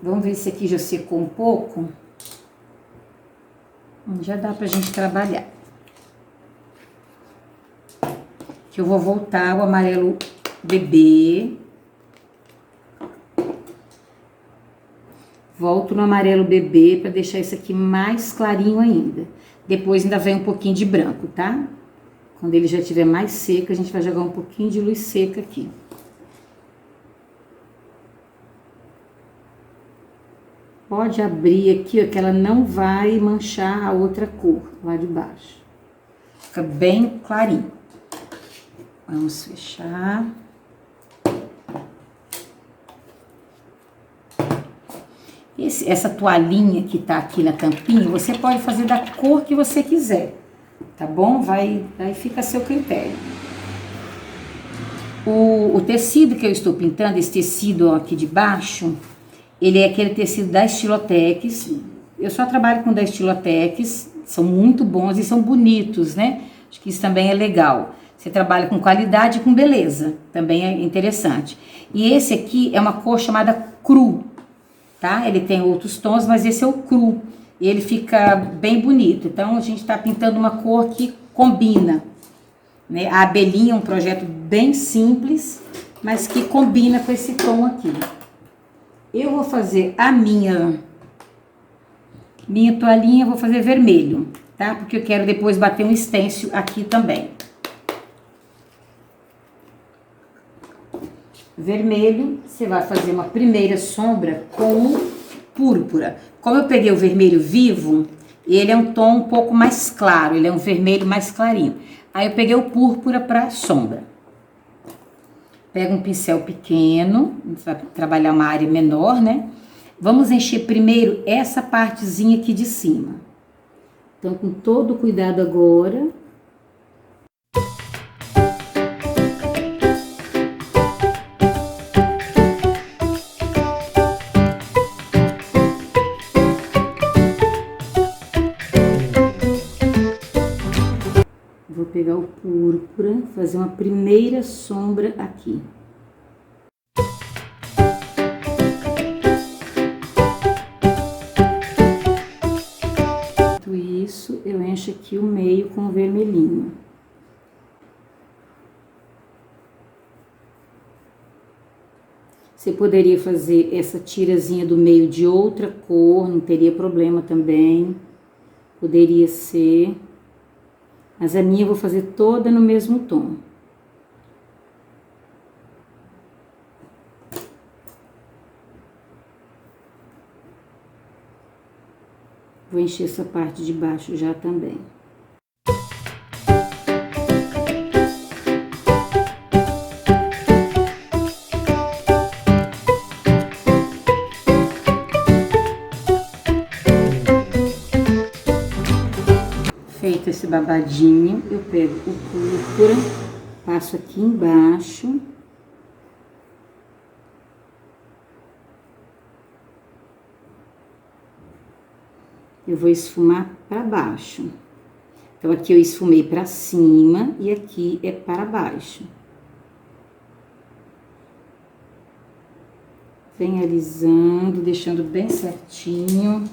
Speaker 1: Vamos ver se aqui já secou um pouco. Já dá pra gente trabalhar. Que eu vou voltar o amarelo bebê. Volto no amarelo bebê para deixar isso aqui mais clarinho ainda. Depois ainda vem um pouquinho de branco, tá? Quando ele já estiver mais seco, a gente vai jogar um pouquinho de luz seca aqui. Pode abrir aqui, ó, que ela não vai manchar a outra cor lá de baixo. Fica bem clarinho. Vamos fechar. Essa toalhinha que tá aqui na tampinha, você pode fazer da cor que você quiser, tá bom? Aí fica a seu critério. O tecido que eu estou pintando, esse tecido ó, aqui de baixo, ele é aquele tecido da Estilotex. Eu só trabalho com da Estilotex, são muito bons e são bonitos, né? Acho que isso também é legal. Você trabalha com qualidade e com beleza, também é interessante. E esse aqui é uma cor chamada cru, tá? Ele tem outros tons, mas esse é o cru. E ele fica bem bonito. Então, a gente tá pintando uma cor que combina, né? A abelhinha é um projeto bem simples, mas que combina com esse tom aqui. Eu vou fazer a minha toalhinha, vou fazer vermelho, tá? Porque eu quero depois bater um stencil aqui também. Vermelho, você vai fazer uma primeira sombra com o púrpura. Como eu peguei o vermelho vivo, ele é um tom um pouco mais claro, ele é um vermelho mais clarinho. Aí eu peguei o púrpura para sombra. Pega um pincel pequeno, vai trabalhar uma área menor, né? Vamos encher primeiro essa partezinha aqui de cima. Então, com todo cuidado agora. Vou pegar o púrpura, fazer uma primeira sombra aqui. Feito isso, eu encho aqui o meio com o vermelhinho. Você poderia fazer essa tirazinha do meio de outra cor, não teria problema também. Poderia ser... Mas a minha eu vou fazer toda no mesmo tom. Vou encher essa parte de baixo já também. Feito esse babadinho, eu pego o púrpura, passo aqui embaixo. Eu vou esfumar para baixo. Então, aqui eu esfumei para cima e aqui é para baixo. Vem alisando, deixando bem certinho.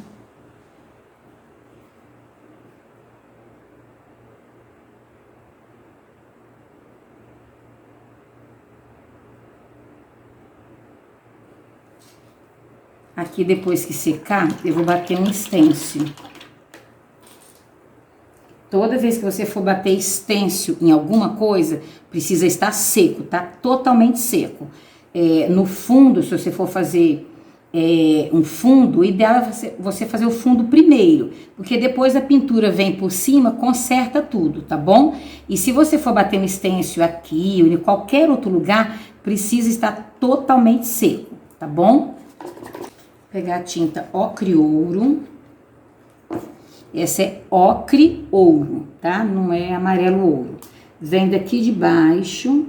Speaker 1: Aqui, depois que secar, eu vou bater um stencil. Toda vez que você for bater stencil em alguma coisa, precisa estar seco, tá? Totalmente seco. No fundo, se você for fazer um fundo, o ideal é você fazer o fundo primeiro, porque depois a pintura vem por cima, conserta tudo, tá bom? E se você for bater um stencil aqui ou em qualquer outro lugar, precisa estar totalmente seco, tá bom? Vou pegar a tinta ocre ouro. Essa é ocre ouro, tá? Não é amarelo ouro. Vem daqui de baixo.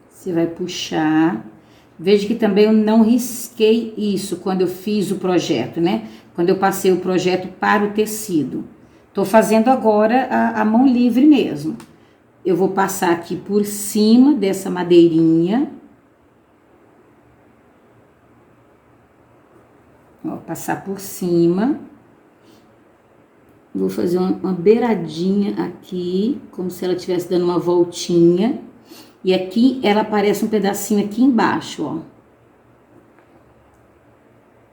Speaker 1: Você vai puxar. Veja que também eu não risquei isso quando eu fiz o projeto, né? Quando eu passei o projeto para o tecido. Tô fazendo agora a mão livre mesmo. Eu vou passar aqui por cima dessa madeirinha. Ó, passar por cima. Vou fazer uma beiradinha aqui, como se ela estivesse dando uma voltinha. E aqui ela aparece um pedacinho aqui embaixo, ó.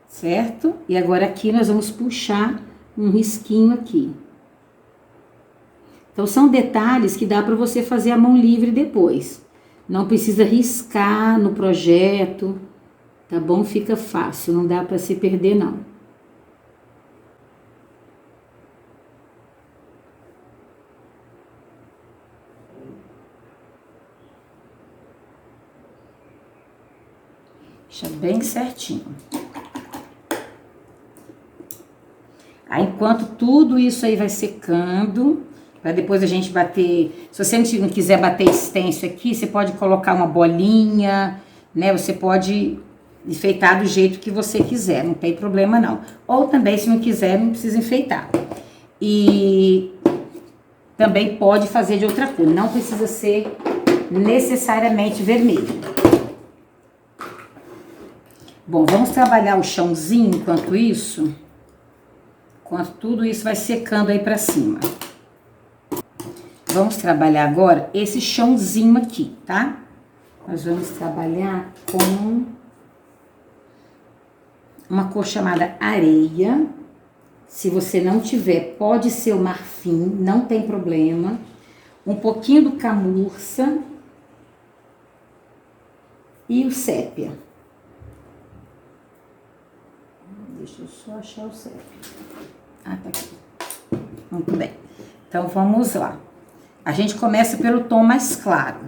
Speaker 1: Certo? E agora aqui nós vamos puxar um risquinho aqui. Então são detalhes que dá para você fazer a mão livre depois. Não precisa riscar no projeto, tá bom? Fica fácil, não dá para se perder não. Deixa bem certinho. Aí, enquanto tudo isso aí vai secando, para depois a gente bater... Se você não quiser bater stencil aqui, você pode colocar uma bolinha, né? Você pode enfeitar do jeito que você quiser, não tem problema não. Ou também, se não quiser, não precisa enfeitar. E também pode fazer de outra cor, não precisa ser necessariamente vermelho. Bom, vamos trabalhar o chãozinho enquanto isso, enquanto tudo isso vai secando aí pra cima. Vamos trabalhar agora esse chãozinho aqui, tá? Nós vamos trabalhar com uma cor chamada areia. Se você não tiver, pode ser o marfim, não tem problema. Um pouquinho do camurça e o sépia. Deixa eu só achar o sépia. Ah, tá aqui. Muito bem. Então, vamos lá. A gente começa pelo tom mais claro.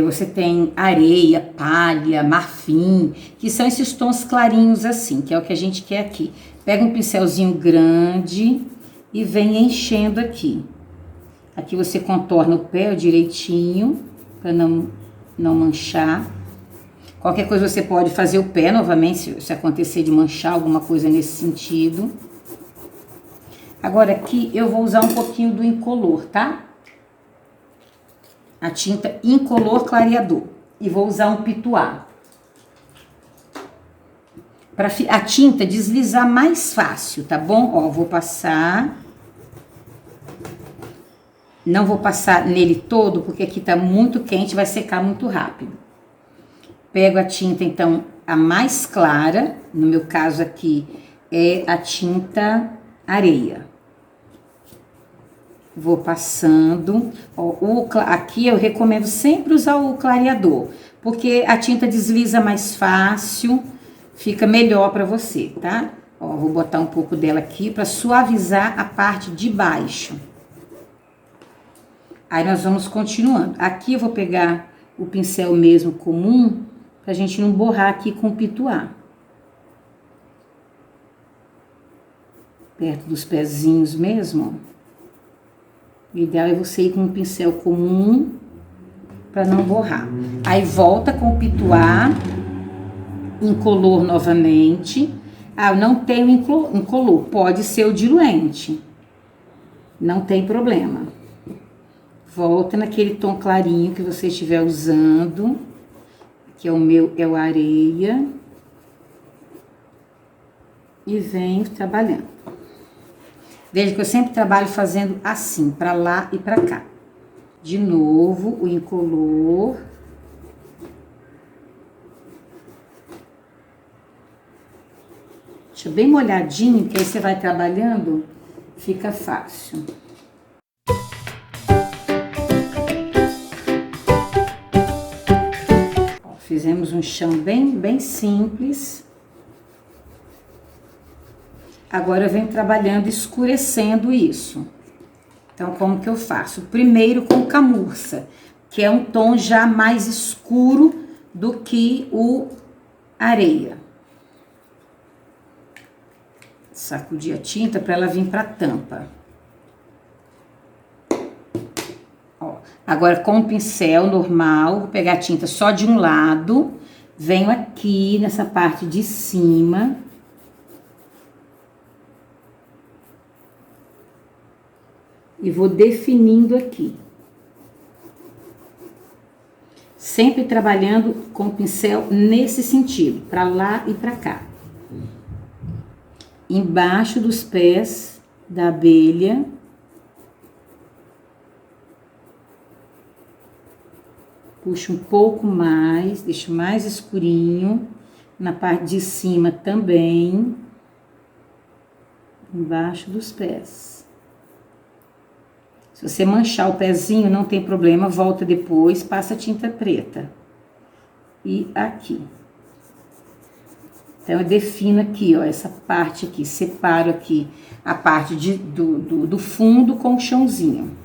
Speaker 1: Você tem areia, palha, marfim, que são esses tons clarinhos assim, que é o que a gente quer aqui. Pega um pincelzinho grande e vem enchendo aqui. Aqui você contorna o pé direitinho, para não manchar. Qualquer coisa você pode fazer o pé novamente, se acontecer de manchar alguma coisa nesse sentido. Agora aqui eu vou usar um pouquinho do incolor, tá? A tinta incolor clareador. E vou usar um pituá. Para a tinta deslizar mais fácil, tá bom? Ó, vou passar. Não vou passar nele todo, porque aqui tá muito quente, vai secar muito rápido. Pego a tinta, então, a mais clara, no meu caso aqui, é a tinta areia. Vou passando. Ó, aqui eu recomendo sempre usar o clareador, porque a tinta desliza mais fácil, fica melhor para você, tá? Ó, vou botar um pouco dela aqui para suavizar a parte de baixo. Aí nós vamos continuando. Aqui eu vou pegar o pincel mesmo comum, pra gente não borrar aqui com o pituá. Perto dos pezinhos mesmo, ó. O ideal é você ir com um pincel comum para não borrar. Aí volta com o pituá, incolor novamente. Ah, eu não tenho incolor, pode ser o diluente. Não tem problema. Volta naquele tom clarinho que você estiver usando. Que é o meu, é o areia. E venho trabalhando. Veja que eu sempre trabalho fazendo assim, pra lá e pra cá. De novo, o incolor. Deixa bem molhadinho, que aí você vai trabalhando, fica fácil. Ó, fizemos um chão bem simples. Agora eu venho trabalhando, escurecendo isso. Então, como que eu faço? Primeiro com camurça, que é um tom já mais escuro do que o areia. Sacudir a tinta para ela vir para a tampa. Ó, agora com o pincel normal, vou pegar a tinta só de um lado, venho aqui nessa parte de cima. E vou definindo aqui. Sempre trabalhando com o pincel nesse sentido, para lá e para cá. Embaixo dos pés da abelha. Puxo um pouco mais, deixo mais escurinho. Na parte de cima também. Embaixo dos pés. Se você manchar o pezinho, não tem problema, volta depois, passa tinta preta. E aqui. Então, eu defino aqui, ó, essa parte aqui, separo aqui a parte do fundo com o chãozinho.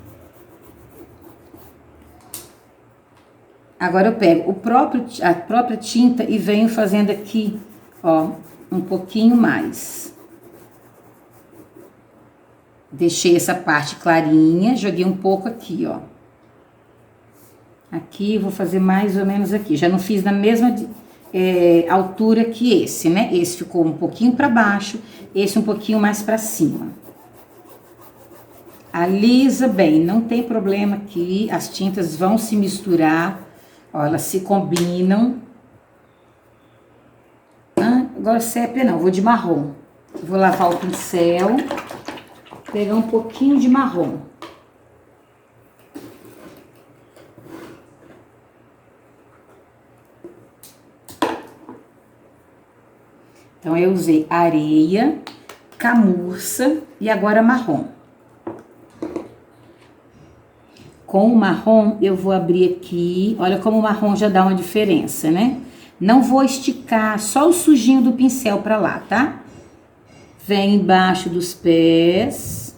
Speaker 1: Agora, eu pego a própria tinta e venho fazendo aqui, ó, um pouquinho mais. Deixei essa parte clarinha, joguei um pouco aqui, ó. Aqui, vou fazer mais ou menos aqui. Já não fiz na mesma altura que esse, né? Esse ficou um pouquinho para baixo, esse um pouquinho mais para cima. Alisa bem, não tem problema aqui, as tintas vão se misturar, ó, elas se combinam. Agora sépia não, vou de marrom. Vou lavar o pincel. Pegar um pouquinho de marrom. Então, eu usei areia, camurça e agora marrom. Com o marrom, eu vou abrir aqui. Olha como o marrom já dá uma diferença, né? Não vou esticar só o sujinho do pincel pra lá, tá? Vem embaixo dos pés,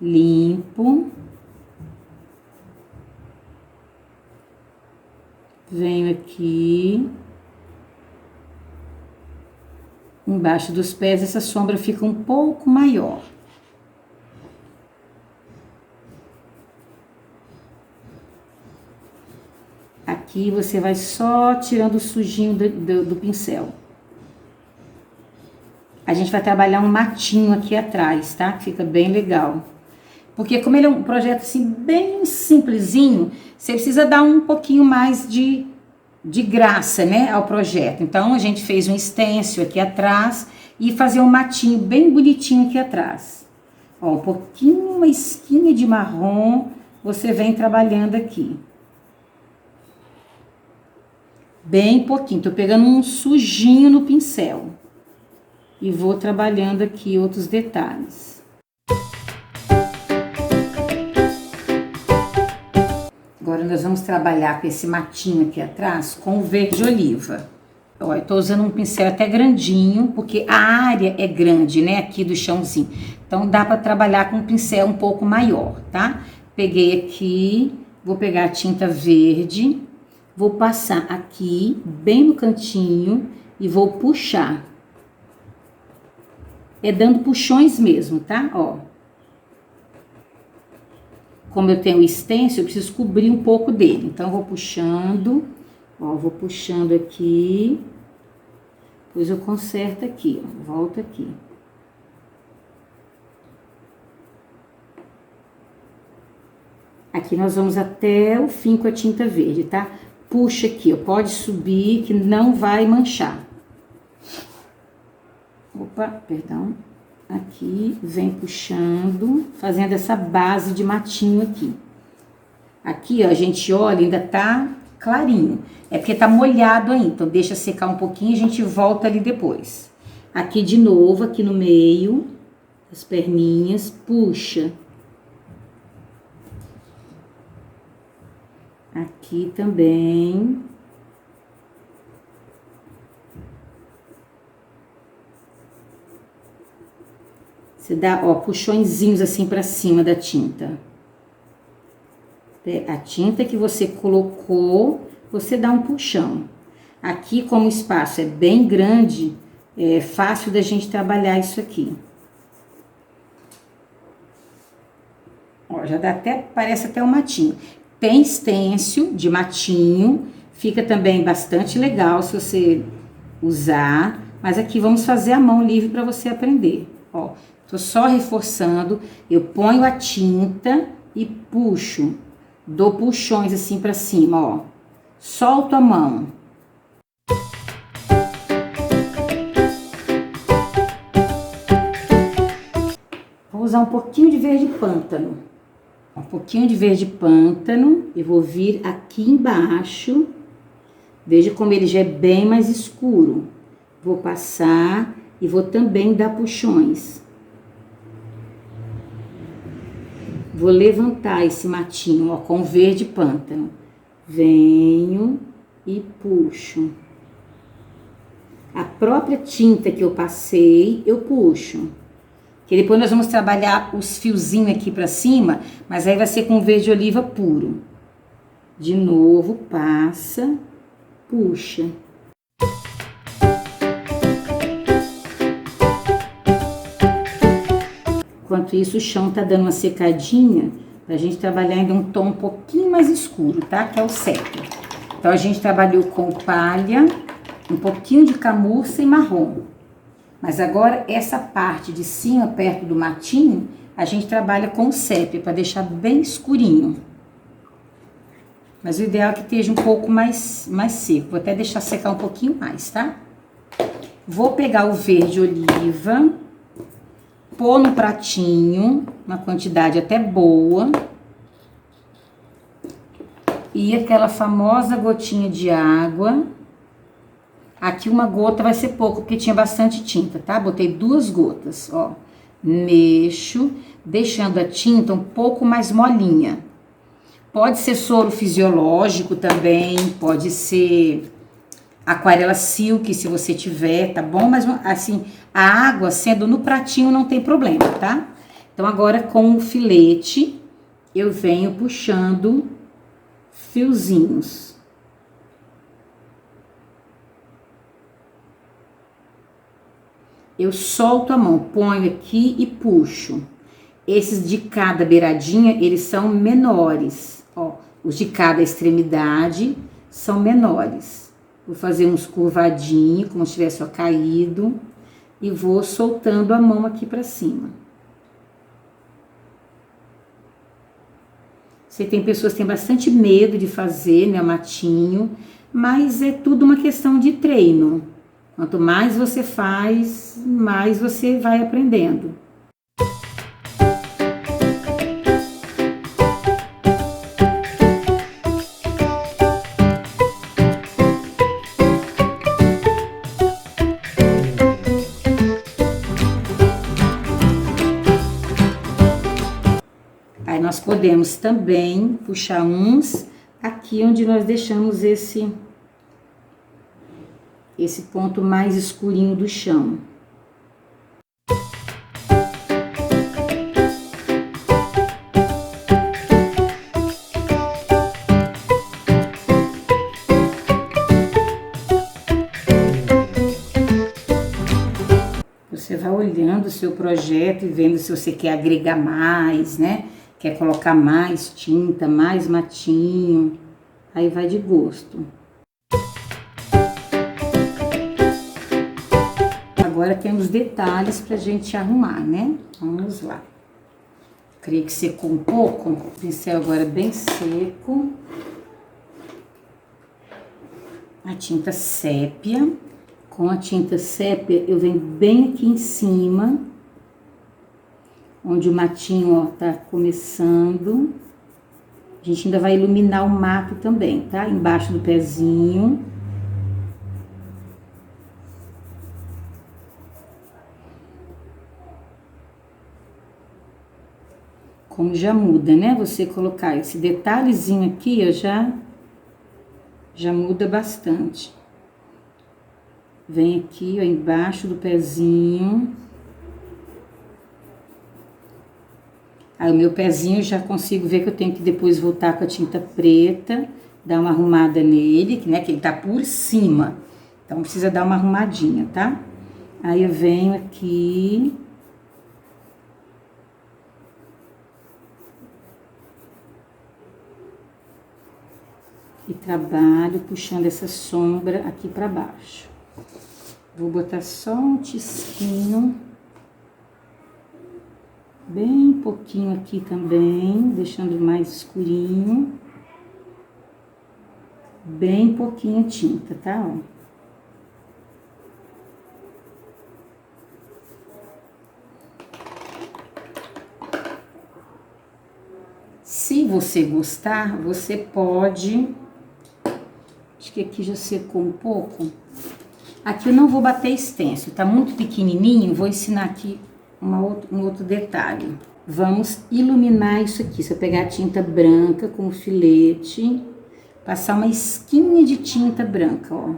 Speaker 1: limpo, venho aqui, embaixo dos pés, essa sombra fica um pouco maior. Aqui você vai só tirando o sujinho do pincel. A gente vai trabalhar um matinho aqui atrás, tá? Que fica bem legal. Porque como ele é um projeto assim bem simplesinho, você precisa dar um pouquinho mais de graça, né, ao projeto. Então, a gente fez um stencil aqui atrás e fazer um matinho bem bonitinho aqui atrás. Ó, um pouquinho, uma esquinha de marrom, você vem trabalhando aqui. Bem pouquinho, tô pegando um sujinho no pincel. E vou trabalhando aqui outros detalhes. Agora nós vamos trabalhar com esse matinho aqui atrás com o verde oliva. Ó, eu tô usando um pincel até grandinho, porque a área é grande, né, aqui do chãozinho. Então dá pra trabalhar com um pincel um pouco maior, tá? Peguei aqui, vou pegar a tinta verde, vou passar aqui, bem no cantinho, e vou puxar. É dando puxões mesmo, tá? Ó. Como eu tenho o stencil, eu preciso cobrir um pouco dele. Então, eu vou puxando, ó, vou puxando aqui. Depois eu conserto aqui, ó, volto aqui. Aqui nós vamos até o fim com a tinta verde, tá? Puxa aqui, ó, pode subir que não vai manchar. Opa, perdão. Aqui, vem puxando, fazendo essa base de matinho aqui. Aqui, ó, a gente olha, ainda tá clarinho. É porque tá molhado ainda, então deixa secar um pouquinho e a gente volta ali depois. Aqui de novo, aqui no meio, as perninhas, puxa. Aqui também. Você dá, ó, puxõezinhos assim pra cima da tinta. A tinta que você colocou, você dá um puxão. Aqui, como o espaço é bem grande, é fácil da gente trabalhar isso aqui. Ó, já dá até, parece até um matinho. Tem stencil de matinho, fica também bastante legal se você usar. Mas aqui vamos fazer a mão livre para você aprender. Ó, tô só reforçando, eu ponho a tinta e puxo. Dou puxões assim pra cima, ó. Solto a mão. Vou usar um pouquinho de verde pântano. Um pouquinho de verde pântano. E vou vir aqui embaixo. Veja como ele já é bem mais escuro. Vou passar e vou também dar puxões. Vou levantar esse matinho, ó, com verde pântano. Venho e puxo. A própria tinta que eu passei, eu puxo. Que depois nós vamos trabalhar os fiozinhos aqui pra cima, mas aí vai ser com verde oliva puro. De novo, passa, puxa. Enquanto isso, o chão tá dando uma secadinha pra gente trabalhar ainda um tom um pouquinho mais escuro, tá? Que é o sépia. Então, a gente trabalhou com palha, um pouquinho de camurça e marrom. Mas agora, essa parte de cima, perto do matinho, a gente trabalha com sépia, pra deixar bem escurinho. Mas o ideal é que esteja um pouco mais seco. Vou até deixar secar um pouquinho mais, tá? Vou pegar o verde oliva, pôr no pratinho, uma quantidade até boa. E aquela famosa gotinha de água. Aqui uma gota vai ser pouco, porque tinha bastante tinta, tá? Botei 2 gotas, ó. Mexo, deixando a tinta um pouco mais molinha. Pode ser soro fisiológico também, pode ser aquarela silk, se você tiver, tá bom? Mas, assim, a água sendo no pratinho não tem problema, tá? Então, agora com o filete, eu venho puxando fiozinhos. Eu solto a mão, ponho aqui e puxo. Esses de cada beiradinha, eles são menores, ó. Os de cada extremidade são menores. Vou fazer uns curvadinhos, como se tivesse ó, caído. E vou soltando a mão aqui pra cima. Sei que tem pessoas que têm bastante medo de fazer, né, o matinho. Mas é tudo uma questão de treino. Quanto mais você faz, mais você vai aprendendo. Aí nós podemos também puxar uns aqui onde nós deixamos esse ponto mais escurinho do chão. Você vai olhando o seu projeto e vendo se você quer agregar mais, né? Quer colocar mais tinta, mais matinho. Aí vai de gosto. Agora temos detalhes pra gente arrumar, né? Vamos lá. Creio que secou um pouco. O pincel agora bem seco. A tinta sépia. Com a tinta sépia, eu venho bem aqui em cima, onde o matinho, ó, tá começando. A gente ainda vai iluminar o mato também, tá? Embaixo do pezinho. Como já muda, né? Você colocar esse detalhezinho aqui, ó, já muda bastante. Vem aqui, ó, embaixo do pezinho. Aí o meu pezinho eu já consigo ver que eu tenho que depois voltar com a tinta preta, dar uma arrumada nele, né, que ele tá por cima. Então precisa dar uma arrumadinha, tá? Aí eu venho aqui. E trabalho puxando essa sombra aqui pra baixo. Vou botar só um tisquinho. Bem pouquinho aqui também, deixando mais escurinho. Bem pouquinha tinta, tá? Ó. Se você gostar, você pode... Acho que aqui já secou um pouco. Aqui eu não vou bater extenso, tá muito pequenininho. Vou ensinar aqui um outro detalhe. Vamos iluminar isso aqui. Se eu pegar a tinta branca com o filete, passar uma esquinha de tinta branca, ó.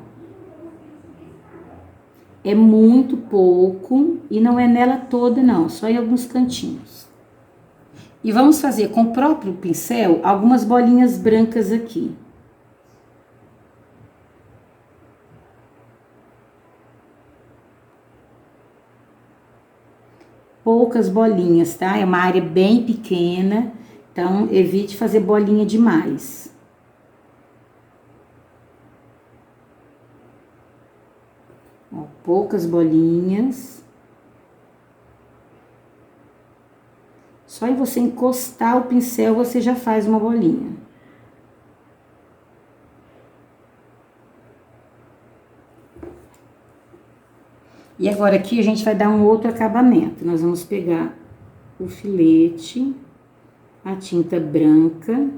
Speaker 1: É muito pouco e não é nela toda, não, só em alguns cantinhos. E vamos fazer com o próprio pincel algumas bolinhas brancas aqui. Poucas bolinhas, tá? É uma área bem pequena, então evite fazer bolinha demais. Ó, poucas bolinhas. Só em você encostar o pincel, você já faz uma bolinha. E agora aqui a gente vai dar um outro acabamento. Nós vamos pegar o filete, a tinta branca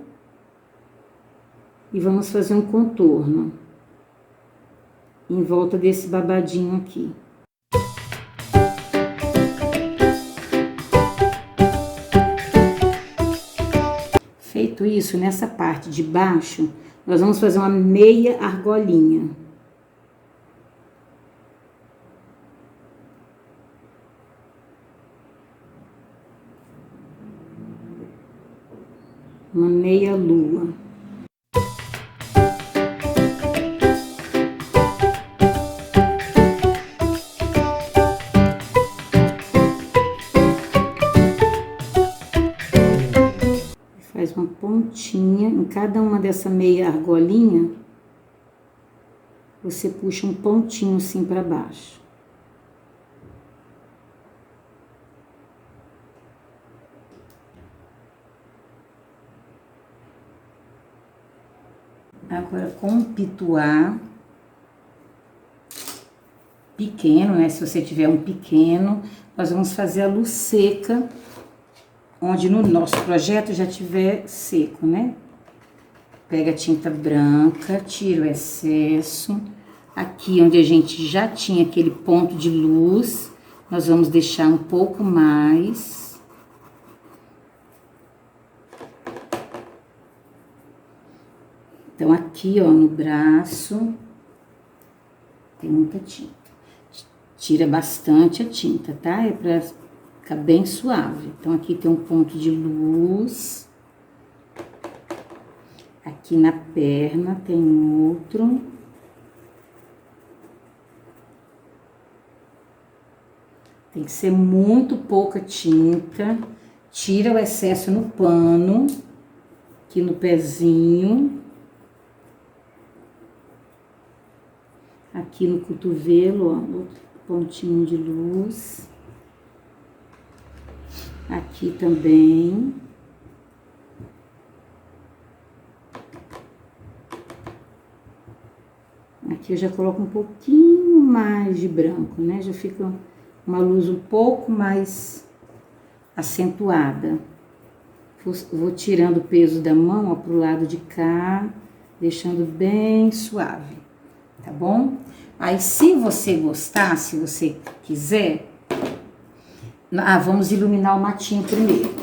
Speaker 1: e vamos fazer um contorno em volta desse babadinho aqui. Feito isso, nessa parte de baixo, nós vamos fazer uma meia argolinha. Uma meia lua. Faz uma pontinha em cada uma dessa meia argolinha. Você puxa um pontinho assim para baixo. Agora, com um pituá pequeno, né? Se você tiver um pequeno, nós vamos fazer a luz seca, onde no nosso projeto já tiver seco, né? Pega a tinta branca, tira o excesso. Aqui onde a gente já tinha aquele ponto de luz, nós vamos deixar um pouco mais. Então, aqui, ó, no braço, tem muita tinta. Tira bastante a tinta, tá? É pra ficar bem suave. Então, aqui tem um ponto de luz. Aqui na perna tem outro. Tem que ser muito pouca tinta. Tira o excesso no pano, aqui no pezinho. Aqui no cotovelo, ó, outro pontinho de luz. Aqui também. Aqui eu já coloco um pouquinho mais de branco, né? Já fica uma luz um pouco mais acentuada. Vou tirando o peso da mão, ó, pro lado de cá, deixando bem suave, tá bom? Aí, se você gostar, se você quiser... vamos iluminar o matinho primeiro.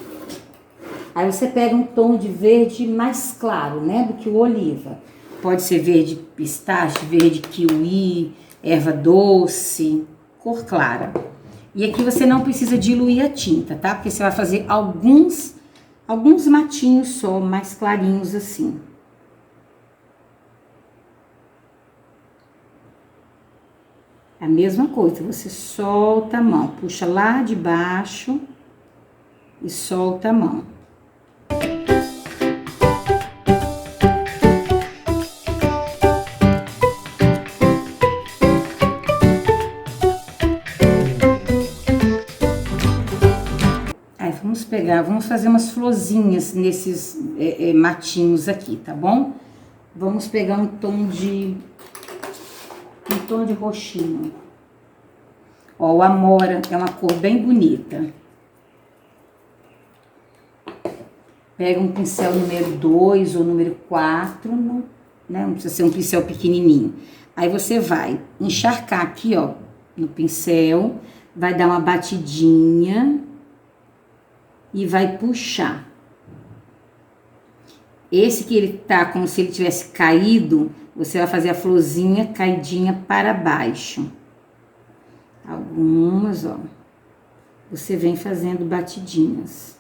Speaker 1: Aí você pega um tom de verde mais claro, né, do que o oliva. Pode ser verde pistache, verde kiwi, erva doce, cor clara. E aqui você não precisa diluir a tinta, tá? Porque você vai fazer alguns matinhos só, mais clarinhos assim. A mesma coisa, você solta a mão, puxa lá de baixo e solta a mão. Aí vamos fazer umas florzinhas nesses matinhos aqui, tá bom? Vamos pegar um tom de roxinho. Ó, o amora é uma cor bem bonita. Pega um pincel número 2 ou número 4, né? Não precisa ser um pincel pequenininho. Aí você vai encharcar aqui, ó, no pincel, vai dar uma batidinha e vai puxar. Esse que ele tá como se ele tivesse caído, você vai fazer a florzinha caidinha para baixo. Algumas, ó. Você vem fazendo batidinhas.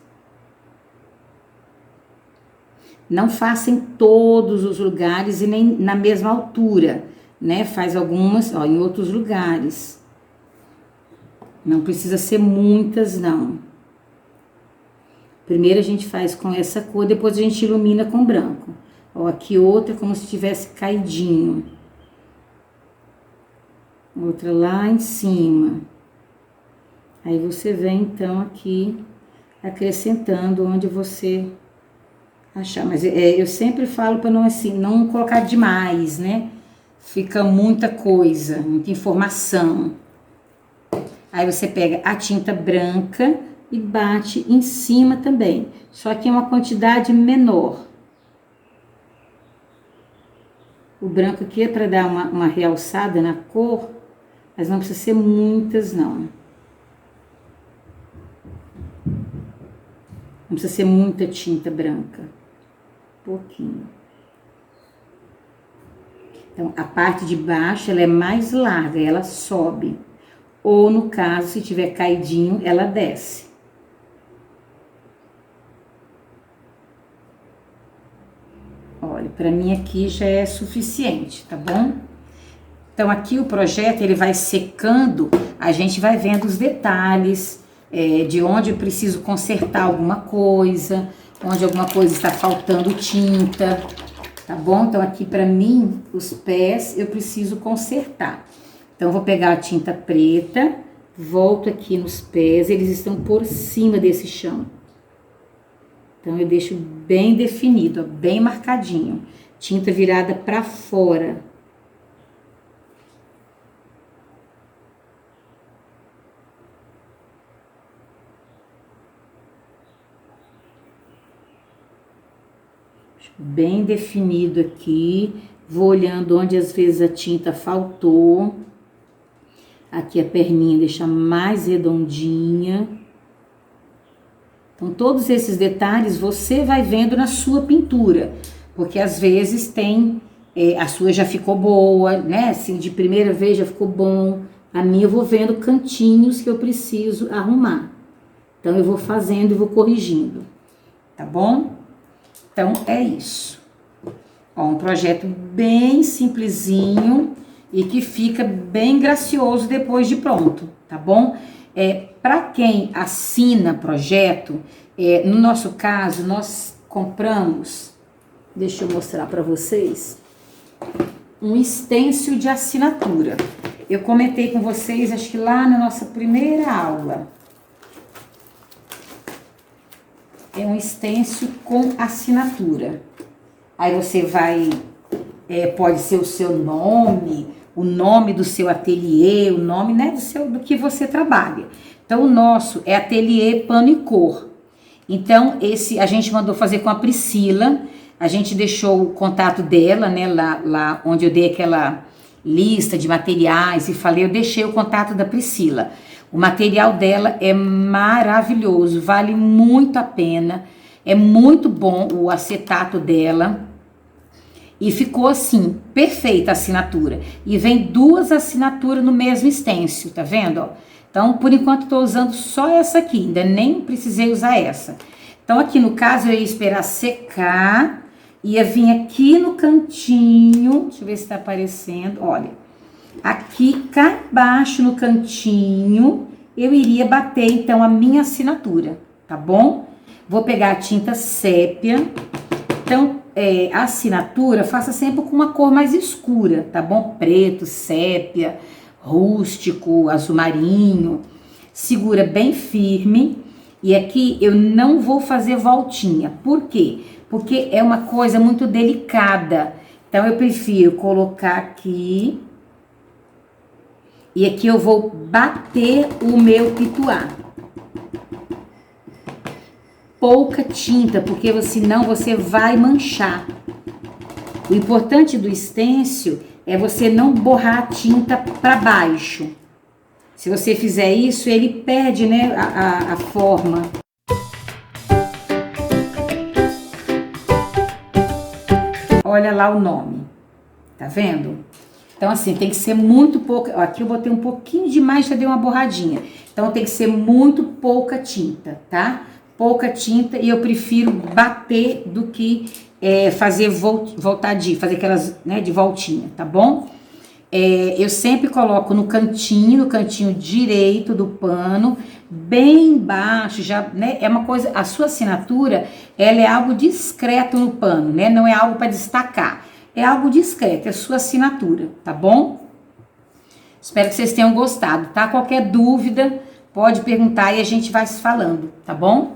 Speaker 1: Não faça em todos os lugares e nem na mesma altura, né? Faz algumas, ó, em outros lugares. Não precisa ser muitas, não. Primeiro a gente faz com essa cor, depois a gente ilumina com branco. Ó, aqui outra como se tivesse caidinho. Outra lá em cima. Aí você vem então aqui acrescentando onde você achar. Mas eu sempre falo para não assim, não colocar demais, né? Fica muita coisa, muita informação. Aí você pega a tinta branca e bate em cima também. Só que é uma quantidade menor. O branco aqui é para dar uma realçada na cor, mas não precisa ser muitas, não. Não precisa ser muita tinta branca. Pouquinho. Então, a parte de baixo, ela é mais larga, ela sobe. Ou, no caso, se tiver caidinho, ela desce. Olha, para mim aqui já é suficiente, tá bom? Então, aqui o projeto, ele vai secando, a gente vai vendo os detalhes, de onde eu preciso consertar alguma coisa, onde alguma coisa está faltando tinta, tá bom? Então, aqui para mim, os pés eu preciso consertar. Então, eu vou pegar a tinta preta, volto aqui nos pés, eles estão por cima desse chão. Então, eu deixo bem definido, ó, bem marcadinho. Tinta virada para fora. Bem definido aqui. Vou olhando onde às vezes a tinta faltou. Aqui a perninha deixa mais redondinha. Então, todos esses detalhes você vai vendo na sua pintura. Porque às vezes tem... a sua já ficou boa, né? Assim, de primeira vez já ficou bom. A minha eu vou vendo cantinhos que eu preciso arrumar. Então, eu vou fazendo e vou corrigindo. Tá bom? Então, é isso. Ó, um projeto bem simplesinho e que fica bem gracioso depois de pronto, tá bom? Para quem assina projeto, no nosso caso, nós compramos, deixa eu mostrar para vocês, um stencil de assinatura. Eu comentei com vocês, acho que lá na nossa primeira aula. É um stencil com assinatura. Aí você vai, pode ser o seu nome, o nome do seu ateliê, o nome, né, do que você trabalha. Então, o nosso é Ateliê Pano e Cor. Então, esse a gente mandou fazer com a Priscila. A gente deixou o contato dela, né, lá onde eu dei aquela lista de materiais e falei, eu deixei o contato da Priscila. O material dela é maravilhoso, vale muito a pena. É muito bom o acetato dela. E ficou assim, perfeita a assinatura. E vem 2 assinaturas no mesmo stencil, tá vendo? Ó? Então, por enquanto, tô usando só essa aqui. Ainda nem precisei usar essa. Então, aqui no caso, eu ia esperar secar. Ia vir aqui no cantinho. Deixa eu ver se tá aparecendo. Olha. Aqui, cá embaixo, no cantinho, eu iria bater, então, a minha assinatura, tá bom? Vou pegar a tinta sépia. Então, a assinatura, faça sempre com uma cor mais escura, tá bom? Preto, sépia, rústico, azul marinho. Segura bem firme. E aqui eu não vou fazer voltinha. Por quê? Porque é uma coisa muito delicada. Então, eu prefiro colocar aqui. E aqui eu vou bater o meu pituá. Pouca tinta, porque senão você vai manchar. O importante do stencil é você não borrar a tinta para baixo. Se você fizer isso, ele perde, né, a forma. Olha lá o nome, tá vendo? Então assim, tem que ser muito pouca. Aqui eu botei um pouquinho demais, já dei uma borradinha. Então tem que ser muito pouca tinta, tá? Pouca tinta, e eu prefiro bater do que fazer fazer aquelas, né, de voltinha, tá bom? Eu sempre coloco no cantinho direito do pano, bem embaixo, já, né? É uma coisa, a sua assinatura, ela é algo discreto no pano, né? Não é algo para destacar, é algo discreto, é a sua assinatura, tá bom? Espero que vocês tenham gostado, tá? Qualquer dúvida, pode perguntar e a gente vai se falando, tá bom?